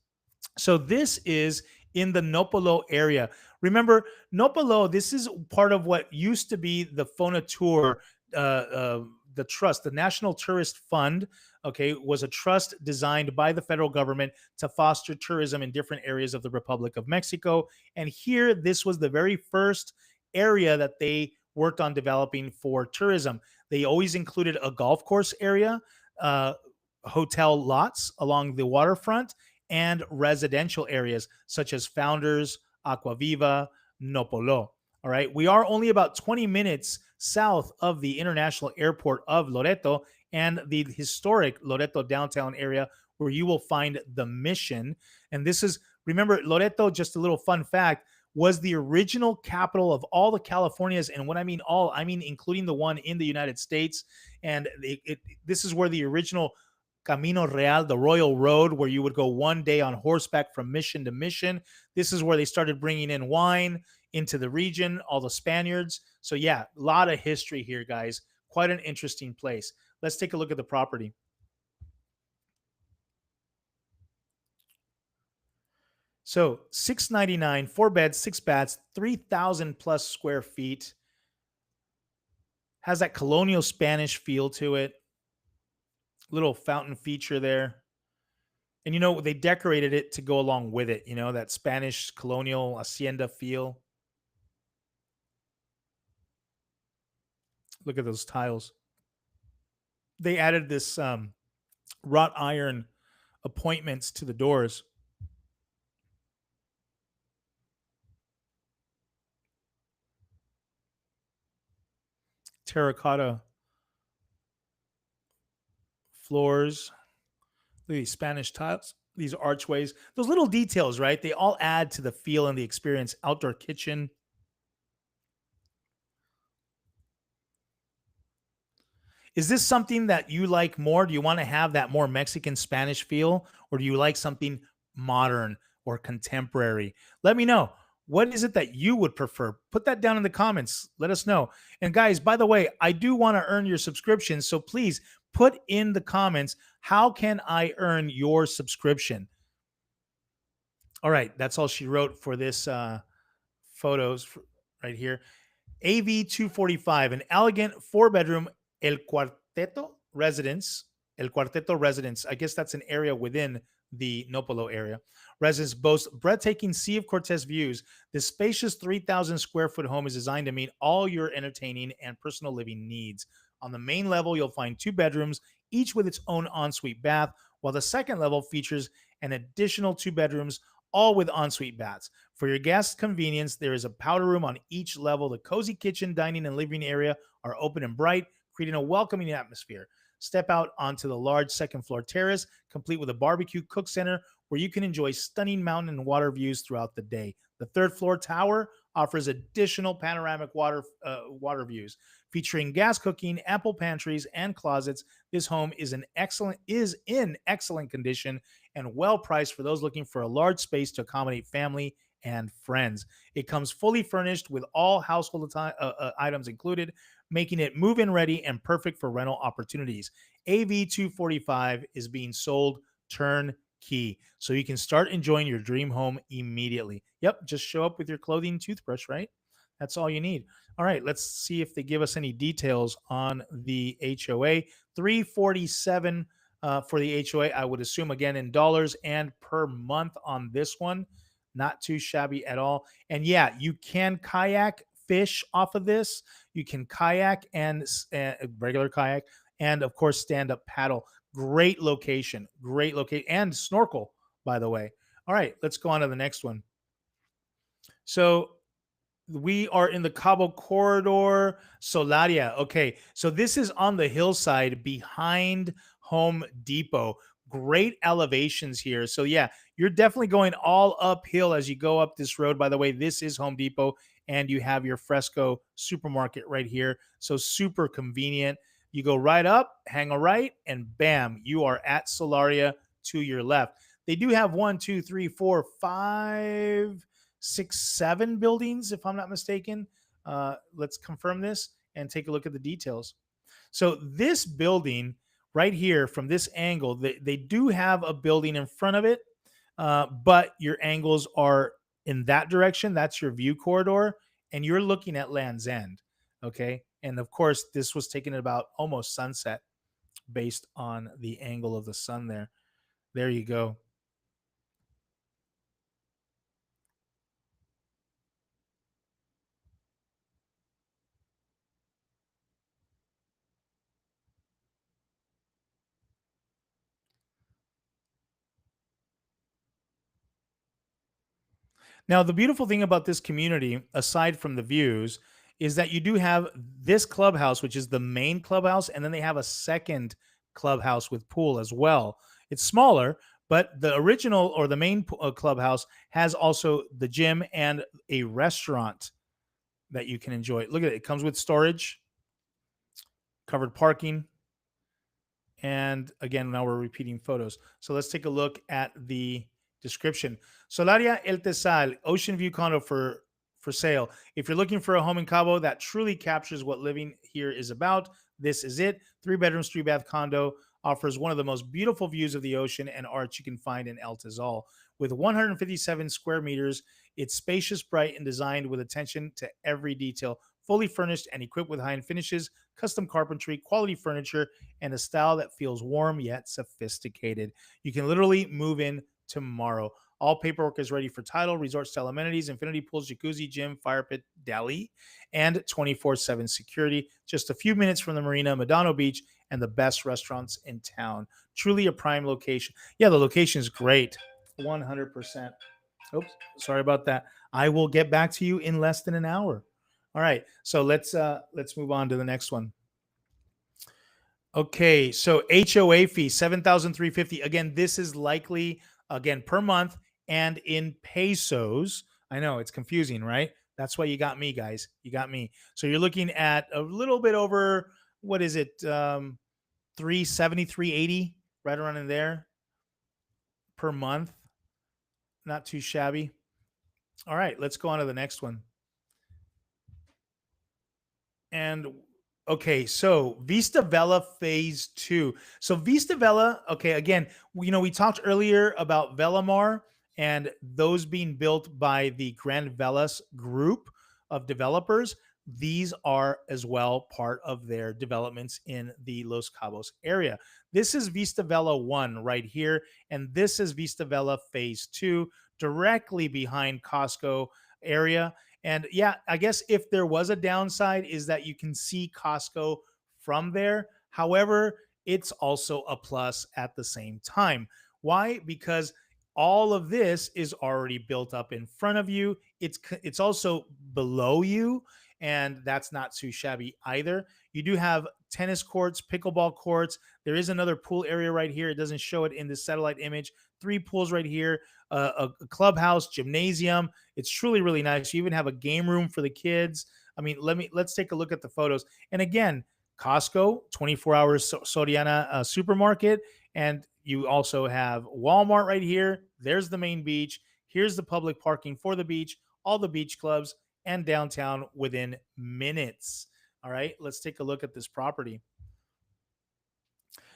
S1: So this is in the Nopolo area. Remember, Nopolo, this is part of what used to be the Fonatur, the trust, the National Tourist Fund, okay, was a trust designed by the federal government to foster tourism in different areas of the Republic of Mexico. And here, this was the very first area that they worked on developing for tourism. They always included a golf course area, hotel lots along the waterfront, and residential areas such as Founders, Aquaviva, Nopolo. All right. We are only about 20 minutes south of the international airport of Loreto and the historic Loreto downtown area where you will find the Mission. And this is, remember, Loreto, just a little fun fact, was the original capital of all the Californias. And when I mean all, I mean including the one in the United States. And this is where the original Camino Real, the Royal Road, where you would go one day on horseback from mission to mission. This is where they started bringing in wine into the region, all the Spaniards. So, yeah, a lot of history here, guys. Quite an interesting place. Let's take a look at the property. So 699, 4 beds, 6 baths, 3,000 plus square feet. Has that colonial Spanish feel to it. Little fountain feature there. And they decorated it to go along with it, that Spanish colonial hacienda feel. Look at those tiles. They added this wrought iron appointments to the doors. Terracotta floors. Look at these Spanish tiles, these archways, those little details, right? They all add to the feel and the experience. Outdoor kitchen. Is this something that you like more? Do you want to have that more Mexican Spanish feel, or do you like something modern or contemporary? Let me know. What is it that you would prefer? Put that down in the comments. Let us know. And guys, by the way, I do want to earn your subscription. So please put in the comments, how can I earn your subscription? All right. That's all she wrote for this photos right here. AV 245, an elegant 4 bedroom El Cuarteto residence. El Cuarteto residence. I guess that's an area within the Nopolo area. Residence boasts breathtaking Sea of Cortez views. This spacious 3,000 square foot home is designed to meet all your entertaining and personal living needs. On the main level, you'll find 2 bedrooms, each with its own ensuite bath, while the second level features an additional 2 bedrooms, all with ensuite baths. For your guests' convenience, there is a powder room on each level. The cozy kitchen, dining, and living area are open and bright, creating a welcoming atmosphere. Step out onto the large second floor terrace, complete with a barbecue cook center where you can enjoy stunning mountain and water views throughout the day. The third floor tower offers additional panoramic water views, featuring gas cooking, ample pantries, and closets. This home is in excellent condition and well priced for those looking for a large space to accommodate family and friends. It comes fully furnished with all household items included, making it move-in ready and perfect for rental opportunities. AV 245 is being sold turnkey, so you can start enjoying your dream home immediately. Yep, just show up with your clothing, toothbrush, right? That's all you need. All right, let's see if they give us any details on the HOA. 347 for the HOA, I would assume, again, in dollars and per month on this one. Not too shabby at all. And yeah, you can kayak fish off of this. You can kayak and regular kayak, and of course, stand up paddle. Great location. And snorkel, by the way. All right, let's go on to the next one. So we are in the Cabo corridor, Solaria. Okay, so this is on the hillside behind Home Depot. Great elevations here. So yeah, you're definitely going all uphill as you go up this road. By the way, this is Home Depot, and you have your Fresco supermarket right here. So super convenient. You go right up, hang a right, and bam, you are at Solaria to your left. They do have 1, 2, 3, 4, 5, 6, 7 buildings, if I'm not mistaken. Let's confirm this and take a look at the details. So this building right here, from this angle, they do have a building in front of it, but your angles are in that direction. That's your view corridor, and you're looking at Land's End. Okay. And of course, this was taken at about almost sunset based on the angle of the sun there. There you go. Now, the beautiful thing about this community, aside from the views, is that you do have this clubhouse, which is the main clubhouse, and then they have a second clubhouse with pool as well. It's smaller, but the original or the main clubhouse has also the gym and a restaurant that you can enjoy. Look at it. It comes with storage, covered parking, And again, now we're repeating photos. So let's take a look at the description. Solaria El Tesal, ocean view condo for sale. If you're looking for a home in Cabo that truly captures what living here is about, this is it. 3 bedrooms, 3 bath condo offers one of the most beautiful views of the ocean and art you can find in El Tesal. With 157 square meters, it's spacious, bright, and designed with attention to every detail. Fully furnished and equipped with high-end finishes, custom carpentry, quality furniture, and a style that feels warm yet sophisticated. You can literally move in tomorrow. All paperwork is ready for title, resort style amenities, infinity pools, jacuzzi, gym, fire pit, deli, and 24/7 security. Just a few minutes from the marina, Medano Beach, and the best restaurants in town. Truly a prime location. Yeah, the location is great. 100%. Oops, sorry about that. I will get back to you in less than an hour. All right, so let's move on to the next one. Okay, so HOA fee 7,350. Again, this is likely again per month and in pesos. I know it's confusing, right? That's why you got me, guys. You got me. So you're looking at a little bit over what is it? 370, 380, right around in there per month. Not too shabby. All right, let's go on to the next one. And okay, so Vista Vela Phase 2. So Vista Vela, okay, again, we talked earlier about Velamar and those being built by the Grand Velas group of developers. These are as well part of their developments in the Los Cabos area. This is Vista Vela 1 right here, and this is Vista Vela Phase 2, directly behind Costco area. And yeah, I guess if there was a downside is that you can see Costco from there. However, it's also a plus at the same time. Why? Because all of this is already built up in front of you. It's also below you, and that's not too shabby either. You do have tennis courts, pickleball courts. There is another pool area right here. It doesn't show it in the satellite image. 3 pools right here, a clubhouse, gymnasium. It's truly really nice. You even have a game room for the kids. I mean, let's take a look at the photos. And again, Costco, 24 hours Soriana supermarket, and you also have Walmart right here. There's the main beach. Here's the public parking for the beach, all the beach clubs, and downtown within minutes. All right, let's take a look at this property.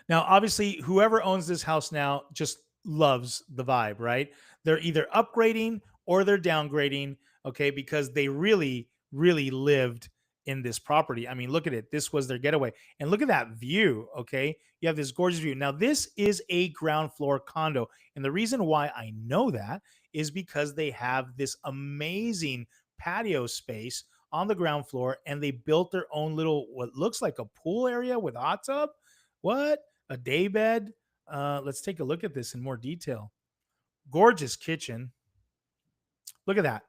S1: Now, obviously, whoever owns this house now just loves the vibe, right? They're either upgrading or they're downgrading, okay, because they really, really lived in this property. I mean, look at it. This was their getaway. And look at that view, okay? You have this gorgeous view. Now, this is a ground floor condo. And the reason why I know that is because they have this amazing patio space on the ground floor and they built their own little, what looks like a pool area with a hot tub. What? A day bed. Let's take a look at this in more detail. Gorgeous kitchen. Look at that.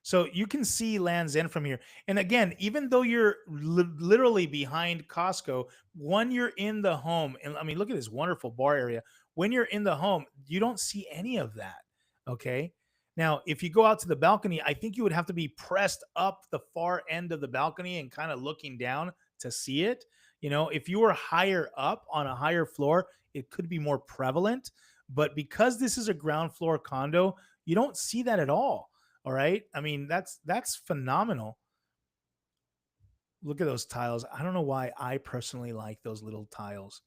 S1: So you can see Land's End from here. And again, even though you're literally behind Costco, when you're in the home, and I mean, look at this wonderful bar area. When you're in the home, you don't see any of that. Okay. Now, if you go out to the balcony, I think you would have to be pressed up the far end of the balcony and kind of looking down to see it. If you were higher up on a higher floor, it could be more prevalent. But because this is a ground floor condo, you don't see that at all. All right. I mean, that's phenomenal. Look at those tiles. I don't know why I personally like those little tiles.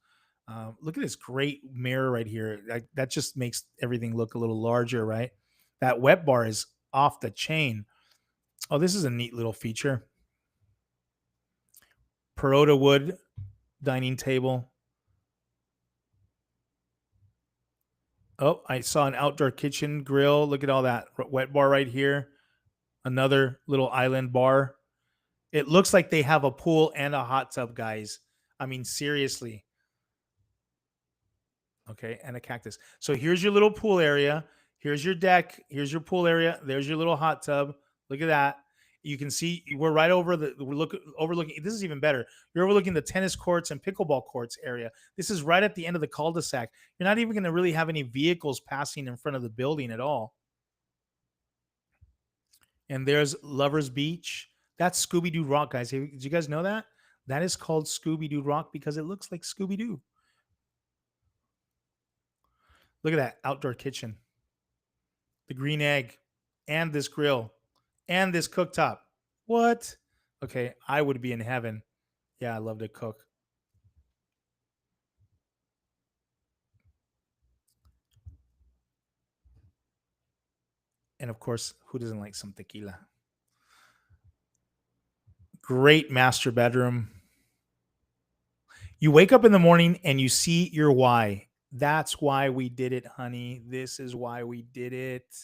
S1: Look at this great mirror right here. That just makes everything look a little larger, right? That wet bar is off the chain. Oh, this is a neat little feature. Perota wood dining table. Oh, I saw an outdoor kitchen grill. Look at all that wet bar right here. Another little island bar. It looks like they have a pool and a hot tub, guys. I mean, seriously. Okay, and a cactus. So here's your little pool area. Here's your deck. Here's your pool area. There's your little hot tub. Look at that. You can see we're right over overlooking. This is even better. You're overlooking the tennis courts and pickleball courts area. This is right at the end of the cul-de-sac. You're not even going to really have any vehicles passing in front of the building at all. And there's Lovers Beach. That's Scooby Doo Rock, guys. Did you guys know that? That is called Scooby Doo Rock because it looks like Scooby Doo. Look at that outdoor kitchen, the green egg, and this grill, and this cooktop. What? Okay, I would be in heaven. Yeah, I love to cook. And of course, who doesn't like some tequila? Great master bedroom. You wake up in the morning and you see your why. That's why we did it, honey. This is why we did it.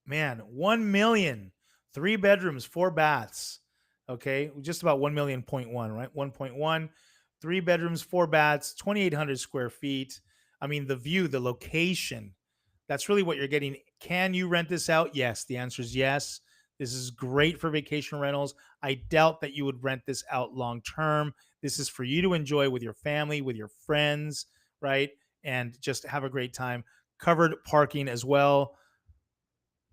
S1: Man, 1 million, 3 bedrooms, 4 baths. Okay. Just about 1 million point one, right? 1.1, 3 bedrooms, 4 baths, 2,800 square feet. I mean, the view, the location, that's really what you're getting. Can you rent this out? Yes. The answer is yes. This is great for vacation rentals. I doubt that you would rent this out long term. This is for you to enjoy with your family, with your friends, right? And just have a great time. Covered parking as well.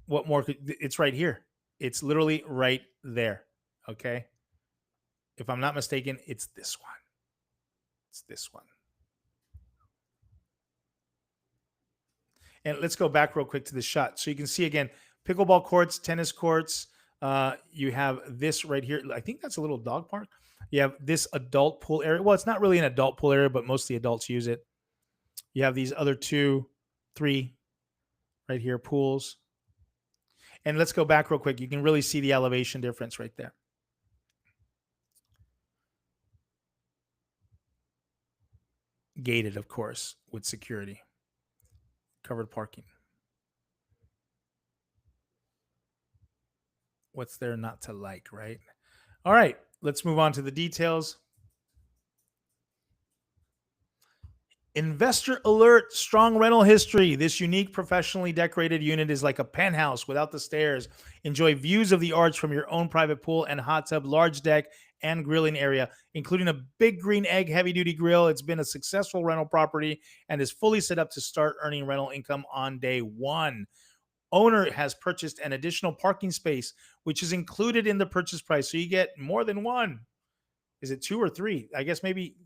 S1: What more could it's right here. It's literally right there. Okay. If I'm not mistaken, it's this one. It's this one. And let's go back real quick to the shot. So you can see again, pickleball courts, tennis courts. You have this right here. I think that's a little dog park. You have this adult pool area. Well, it's not really an adult pool area, but mostly adults use it. You have these other two, three right here pools. And let's go back real quick. You can really see the elevation difference right there. Gated, of course, with security, covered parking. What's there not to like, right? All right, let's move on to the details. Investor alert, strong rental history. This unique, professionally decorated unit is like a penthouse without the stairs. Enjoy views of the arch from your own private pool and hot tub, large deck, and grilling area, including a big green egg heavy duty grill. It's been a successful rental property and is fully set up to start earning rental income on day one. Owner has purchased an additional parking space, which is included in the purchase price. So you get more than one. Is it two or three? I guess maybe,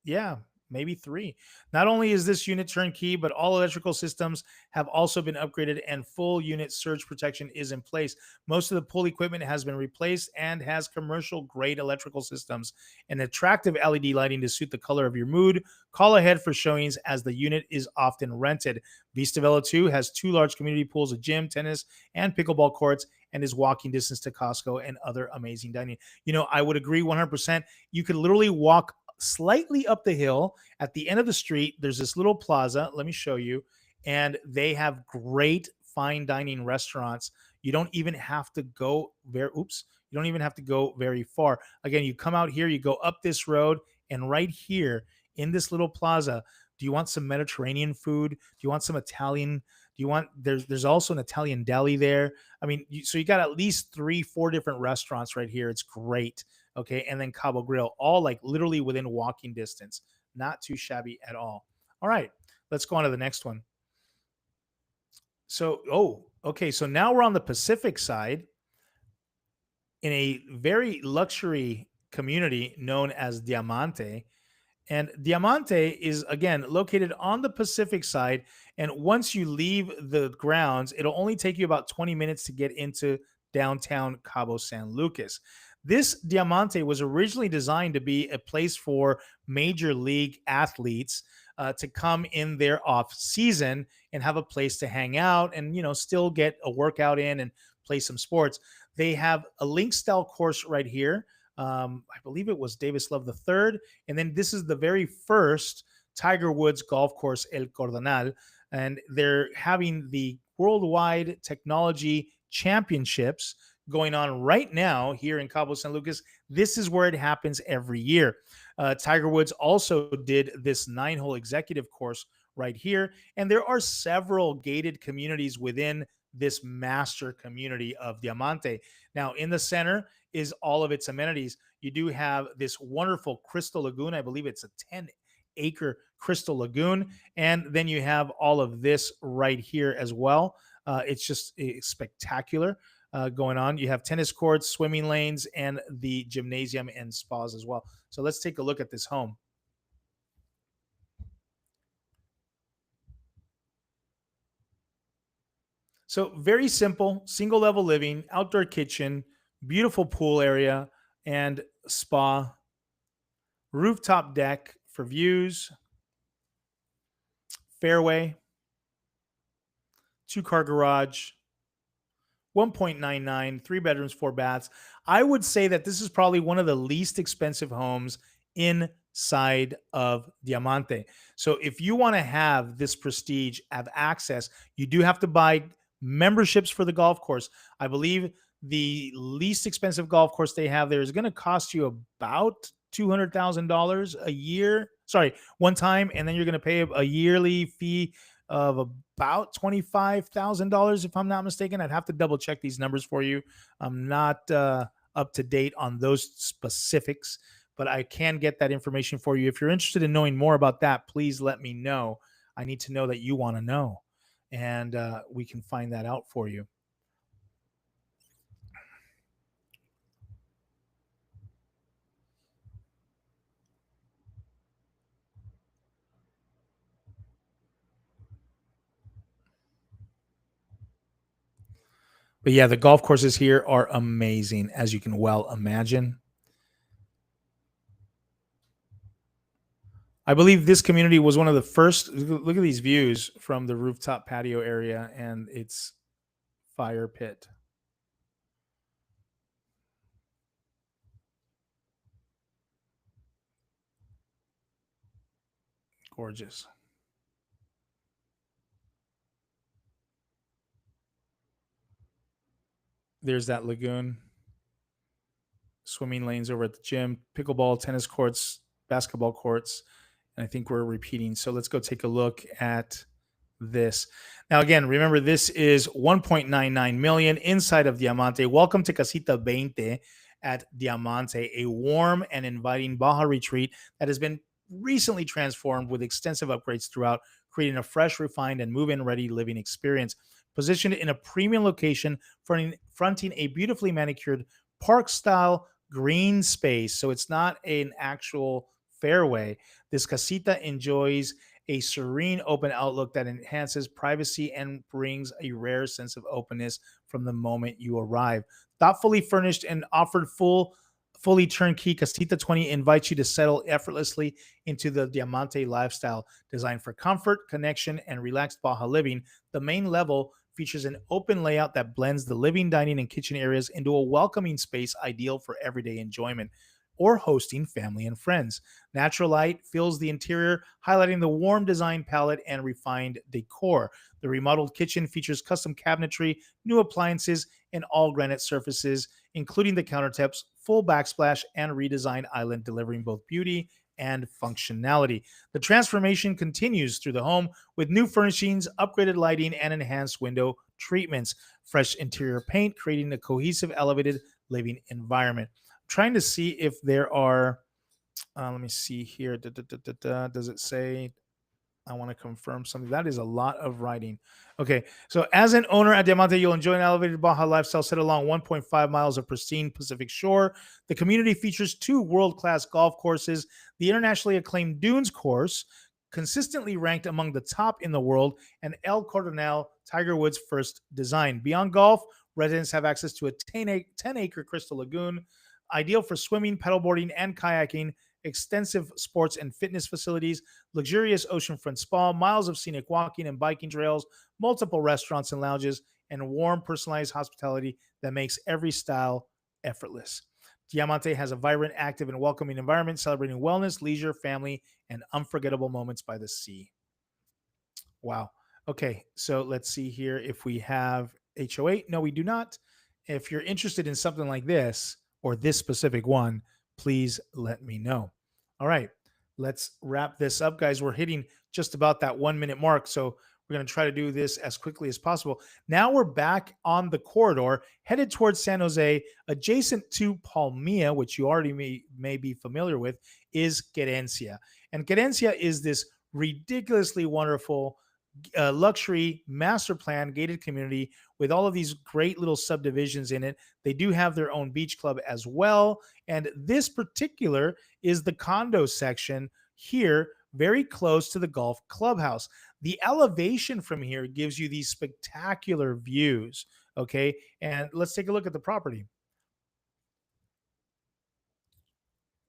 S1: yeah, maybe three. Not only is this unit turnkey, but all electrical systems have also been upgraded and full unit surge protection is in place. Most of the pool equipment has been replaced and has commercial grade electrical systems and attractive LED lighting to suit the color of your mood. Call ahead for showings as the unit is often rented. Vista Vela 2 has two large community pools, a gym, tennis, and pickleball courts, and is walking distance to Costco and other amazing dining. You know, I would agree 100%. You could literally walk slightly up the hill. At the end of the street, there's this little plaza. Let me show you. And they have great fine dining restaurants. You don't even have to go very, oops, you don't even have to go very far. Again, you come out here, you go up this road, and right here in this little plaza, do you want some Mediterranean food? Do you want some Italian? Do you want, there's also an Italian deli there. I mean, so you got at least 3, 4 different restaurants right here. It's great. Okay. And then Cabo Grill, all like literally within walking distance. Not too shabby at all. All right. Let's go on to the next one. So, oh, okay. So now we're on the Pacific side in a very luxury community known as Diamante. And Diamante is again located on the Pacific side. And once you leave the grounds, it'll only take you about 20 minutes to get into downtown Cabo San Lucas. This Diamante was originally designed to be a place for major league athletes to come in their off season and have a place to hang out and still get a workout in and play some sports. They have a link style course right here. I believe it was Davis Love III. And then this is the very first Tiger Woods golf course, El Cordonal. And they're having the Worldwide Technology Championships going on right now here in Cabo San Lucas. This is where it happens every year. Tiger Woods also did this 9-hole executive course right here. And there are several gated communities within this master community of Diamante. Now, in the center is all of its amenities. You do have this wonderful crystal lagoon. I believe it's a 10-acre crystal lagoon. And then you have all of this right here as well. It's just spectacular going on. You have tennis courts, swimming lanes, and the gymnasium and spas as well. So let's take a look at this home. So very simple, single level living, outdoor kitchen, beautiful pool area, and spa, rooftop deck for views, fairway, 2-car garage, 1.99, 3 bedrooms, 4 baths. I would say that this is probably one of the least expensive homes inside of Diamante. So if you want to have this prestige, have access, you do have to buy memberships for the golf course. I believe the least expensive golf course they have there is going to cost you about $200,000 a year. Sorry, one time, and then you're going to pay a yearly fee of about $25,000, if I'm not mistaken. I'd have to double check these numbers for you. I'm not up to date on those specifics, but I can get that information for you. If you're interested in knowing more about that, please let me know. I need to know that you want to know, and we can find that out for you. But yeah, the golf courses here are amazing, as you can well imagine. I believe this community was one of the first. Look at these views from the rooftop patio area and its fire pit. Gorgeous. There's that lagoon, swimming lanes over at the gym, pickleball, tennis courts, basketball courts, and I think we're repeating. So let's go take a look at this. Now, again, remember this is 1.99 million inside of Diamante. Welcome to Casita 20 at Diamante, a warm and inviting Baja retreat that has been recently transformed with extensive upgrades throughout, creating a fresh, refined, and move-in ready living experience. Positioned in a premium location, fronting a beautifully manicured park style green space. So it's not an actual fairway. This casita enjoys a serene open outlook that enhances privacy and brings a rare sense of openness from the moment you arrive. Thoughtfully furnished and offered fully turnkey, Casita 20 invites you to settle effortlessly into the Diamante lifestyle. Designed for comfort, connection, and relaxed Baja living, the main level features an open layout that blends the living, dining, and kitchen areas into a welcoming space ideal for everyday enjoyment or hosting family and friends. Natural light fills the interior, highlighting the warm design palette and refined decor. The remodeled kitchen features custom cabinetry, new appliances, and all granite surfaces, including the countertops, full backsplash, and redesigned island, delivering both beauty and functionality. The transformation continues through the home with new furnishings, upgraded lighting, and enhanced window treatments. Fresh interior paint, creating a cohesive, elevated living environment. Trying to see if there are. Let me see here. Does it say? I want to confirm something. That is a lot of writing. Okay, so as an owner at Diamante, you'll enjoy an elevated Baja lifestyle set along 1.5 miles of pristine Pacific shore. The community features 2 world-class golf courses. The internationally acclaimed Dunes course, consistently ranked among the top in the world, and El Coronel, Tiger Woods' first design. Beyond golf, residents have access to a 10-acre crystal lagoon, ideal for swimming, paddleboarding, and kayaking, extensive sports and fitness facilities, luxurious oceanfront spa, miles of scenic walking and biking trails, multiple restaurants and lounges, and warm, personalized hospitality that makes every style effortless. Diamante has a vibrant, active, and welcoming environment celebrating wellness, leisure, family, and unforgettable moments by the sea. Wow. Okay, so let's see here if we have HOA. No, we do not. If you're interested in something like this or this specific one, please let me know. All right, let's wrap this up, guys. We're hitting just about that 1 minute mark. So we're going to try to do this as quickly as possible. Now we're back on the corridor, headed towards San Jose, adjacent to Palmilla, which you already may be familiar with, is Querencia. And Querencia is this ridiculously wonderful luxury master plan gated community with all of these great little subdivisions in it. They do have their own beach club as well. And this particular is the condo section here very close to the golf clubhouse. The elevation from here gives you these spectacular views. Okay. And let's take a look at the property.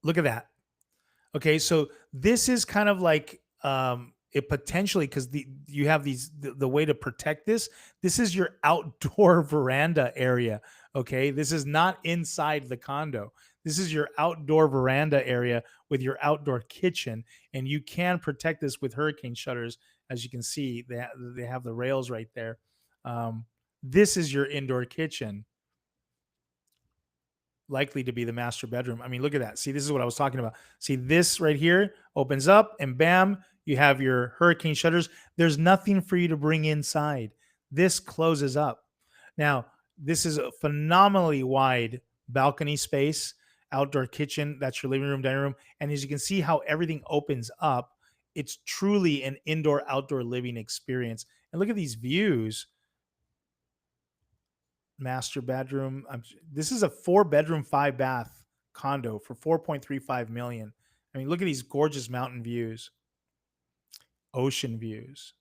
S1: Look at that. Okay, so this is kind of like it potentially, because the you have the way to protect this. This is your outdoor veranda area. Okay, this is not inside the condo. This is your outdoor veranda area with your outdoor kitchen, and you can protect this with hurricane shutters. As you can see, they have the rails right there. Um, this is your indoor kitchen, likely to be the master bedroom. I mean, look at that. See, this is what I was talking about. See, this right here opens up and bam, you have your hurricane shutters. There's nothing for you to bring inside. This closes up. Now, this is a phenomenally wide balcony space, outdoor kitchen. That's your living room, dining room. And as you can see how everything opens up, it's truly an indoor outdoor living experience. And look at these views. Master bedroom. This is a 4 bedroom, 5 bath condo for 4.35 million. I mean, look at these gorgeous mountain views, ocean views.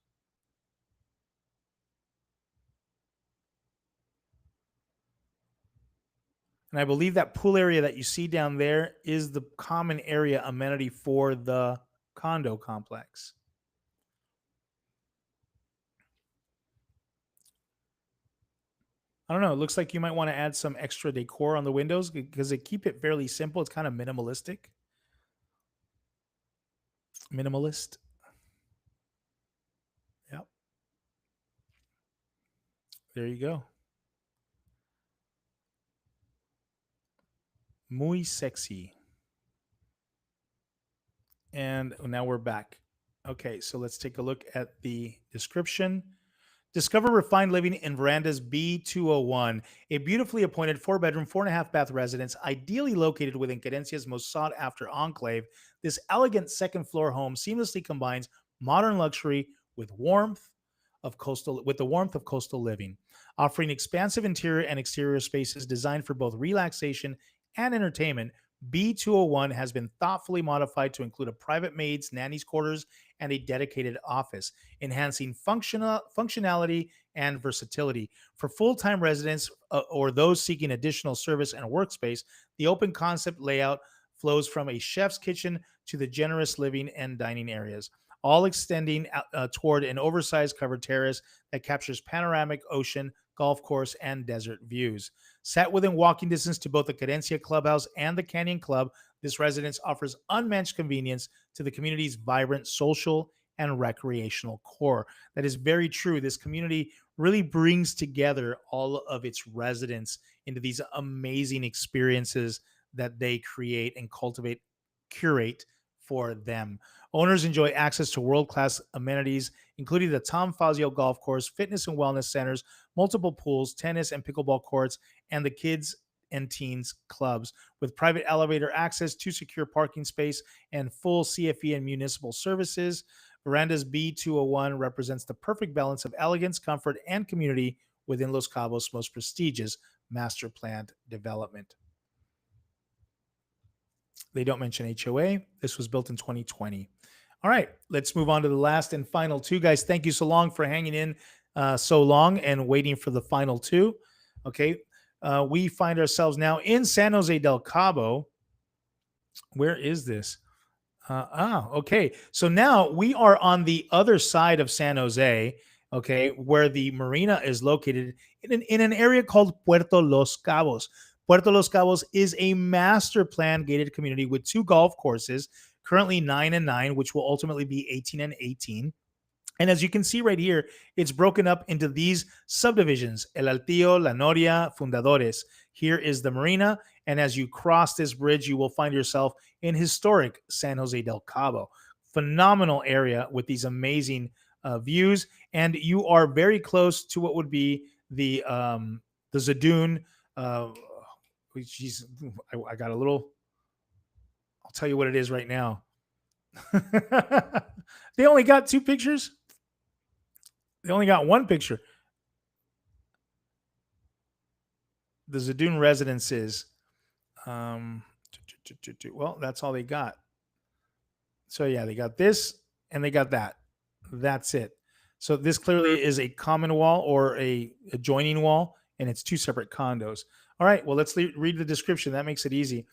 S1: And I believe that pool area that you see down there is the common area amenity for the condo complex. I don't know. It looks like you might want to add some extra decor on the windows because they keep it fairly simple. It's kind of minimalistic. Minimalist. Yep. There you go. Muy sexy. And now we're back. Okay, so let's take a look at the description. Discover refined living in Verandah's B201, a beautifully appointed 4 bedroom, 4.5 bath residence, ideally located within Querencia's most sought after enclave. This elegant second floor home seamlessly combines modern luxury with the warmth of coastal living, offering expansive interior and exterior spaces designed for both relaxation and entertainment. B201 has been thoughtfully modified to include a private maid's nanny's quarters and a dedicated office, enhancing functionality and versatility. For full time residents or those seeking additional service and workspace, the open concept layout flows from a chef's kitchen to the generous living and dining areas, all extending toward an oversized covered terrace that captures panoramic ocean, golf course, and desert views. Set within walking distance to both the Querencia Clubhouse and the Canyon Club, this residence offers unmatched convenience to the community's vibrant social and recreational core. That is very true. This community really brings together all of its residents into these amazing experiences that they create and cultivate, curate for them. Owners enjoy access to world class amenities, including the Tom Fazio Golf Course, fitness and wellness centers, multiple pools, tennis and pickleball courts, and the kids and teens clubs with private elevator access to secure parking space and full CFE and municipal services. Verandah's B201 represents the perfect balance of elegance, comfort, and community within Los Cabos' most prestigious master planned development. They don't mention HOA. This was built in 2020. All right, let's move on to the last and final two, guys. Thank you so long for hanging in so long and waiting for the final two. Okay, we find ourselves now in San Jose del Cabo. Where is this? Okay. So now we are on the other side of San Jose, okay, where the marina is located in an area called Puerto Los Cabos. Puerto Los Cabos is a master plan gated community with 2 golf courses, currently 9 and 9, which will ultimately be 18 and 18. And as you can see right here, it's broken up into these subdivisions: El Altillo, La Noria, Fundadores. Here is the marina. And as you cross this bridge, you will find yourself in historic San Jose del Cabo. Phenomenal area with these amazing views. And you are very close to what would be the Zadoon. Geez, I got a little, I'll tell you what it is right now. They only got 2 pictures. They only got 1 picture. The Zadoon residences. Well, that's all they got. So yeah, they got this and they got that. That's it. So this clearly is a common wall or a adjoining wall, and it's two separate condos. All right, well, let's read the description. That makes it easy.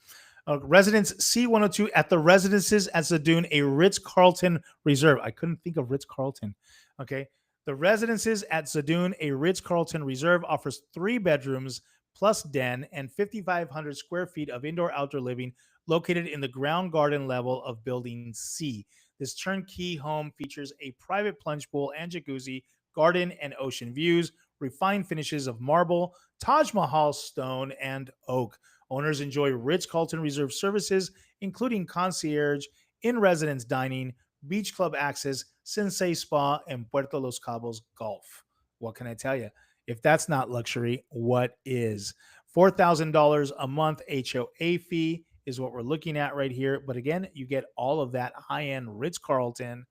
S1: Residence C102 at the residences at Zadoon, a Ritz Carlton Reserve. I couldn't think of Ritz Carlton. Okay. The residences at Zadoon, a Ritz Carlton Reserve, offers 3 bedrooms plus den and 5,500 square feet of indoor outdoor living located in the ground garden level of Building C. This turnkey home features a private plunge pool and jacuzzi, garden and ocean views, refined finishes of marble, Taj Mahal stone, and oak. Owners enjoy Ritz Carlton Reserve services, including concierge, in residence dining, beach club access, Sensei Spa, and Puerto Los Cabos golf. What can I tell you? If that's not luxury, what is? $4,000 a month HOA fee is what we're looking at right here. But again, you get all of that high end Ritz Carlton,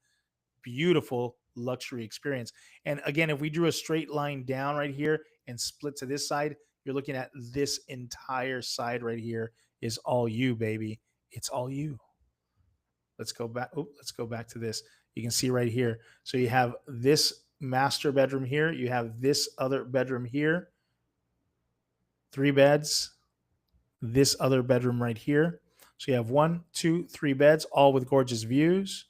S1: beautiful luxury experience. And again, if we drew a straight line down right here and split to this side, you're looking at this entire side right here is all you, baby. It's all you. Let's go back. Oh, let's go back to this. You can see right here. So you have this master bedroom here. You have this other bedroom here. 3 beds. This other bedroom right here. So you have 1, 2, 3 beds, all with gorgeous views.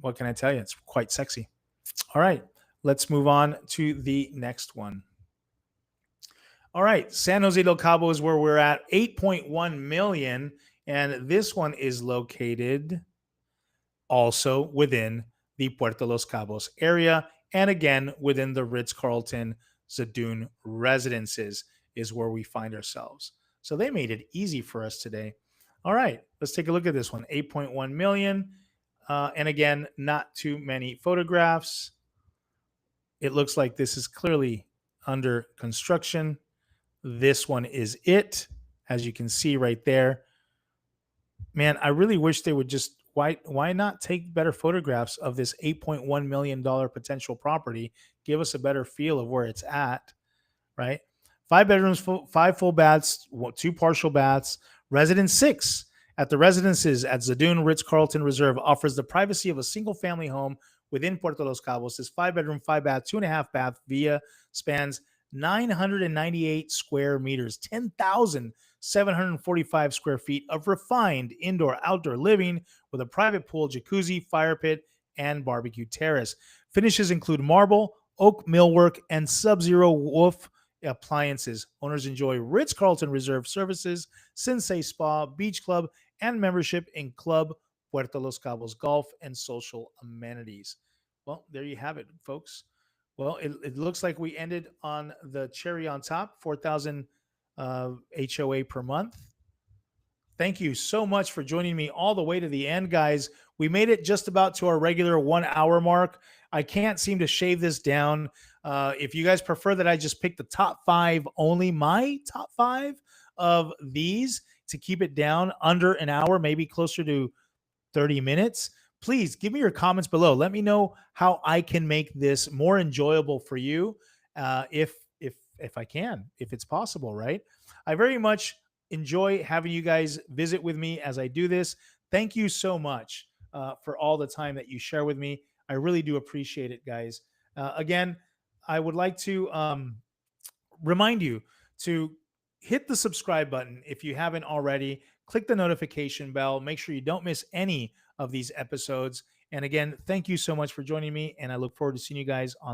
S1: What can I tell you? It's quite sexy. All right, let's move on to the next one. All right, San Jose del Cabo is where we're at, 8.1 million, and this one is located also within the Puerto Los Cabos area, and again within the Ritz-Carlton Zadoon residences is where we find ourselves. So they made it easy for us today. All right, let's take a look at this one. 8.1 million. And again, not too many photographs. It looks like this is clearly under construction. This one is it, as you can see right there. Man, I really wish they would just why not take better photographs of this $8.1 million potential property? Give us a better feel of where it's at, right? 5 bedrooms, 5 full baths, 2 partial baths. Residence 6 at the residences at Zadoon Ritz-Carlton Reserve offers the privacy of a single-family home within Puerto Los Cabos. This 5 bedroom, 5 bath, 2.5 bath villa spans 998 square meters, 10,745 square feet of refined indoor-outdoor living with a private pool, jacuzzi, fire pit, and barbecue terrace. Finishes include marble, oak millwork, and Sub-Zero Wolf appliances. Owners enjoy Ritz-Carlton Reserve services, Sensei Spa, Beach Club, and membership in Club Puerto Los Cabos golf and social amenities. Well, there you have it, folks. Well, it looks like we ended on the cherry on top, 4,000 HOA per month. Thank you so much for joining me all the way to the end, guys. We made it just about to our regular 1 hour mark. I can't seem to shave this down. If you guys prefer that I just pick the top 5, only my top 5 of these to keep it down under an hour, maybe closer to 30 minutes, please give me your comments below. Let me know how I can make this more enjoyable for you, if I can, if it's possible, right? I very much enjoy having you guys visit with me as I do this. Thank you so much for all the time that you share with me. I really do appreciate it, guys. Again, I would like to remind you to hit the subscribe button if you haven't already. Click the notification bell. Make sure you don't miss any of these episodes. And again, thank you so much for joining me, and I look forward to seeing you guys on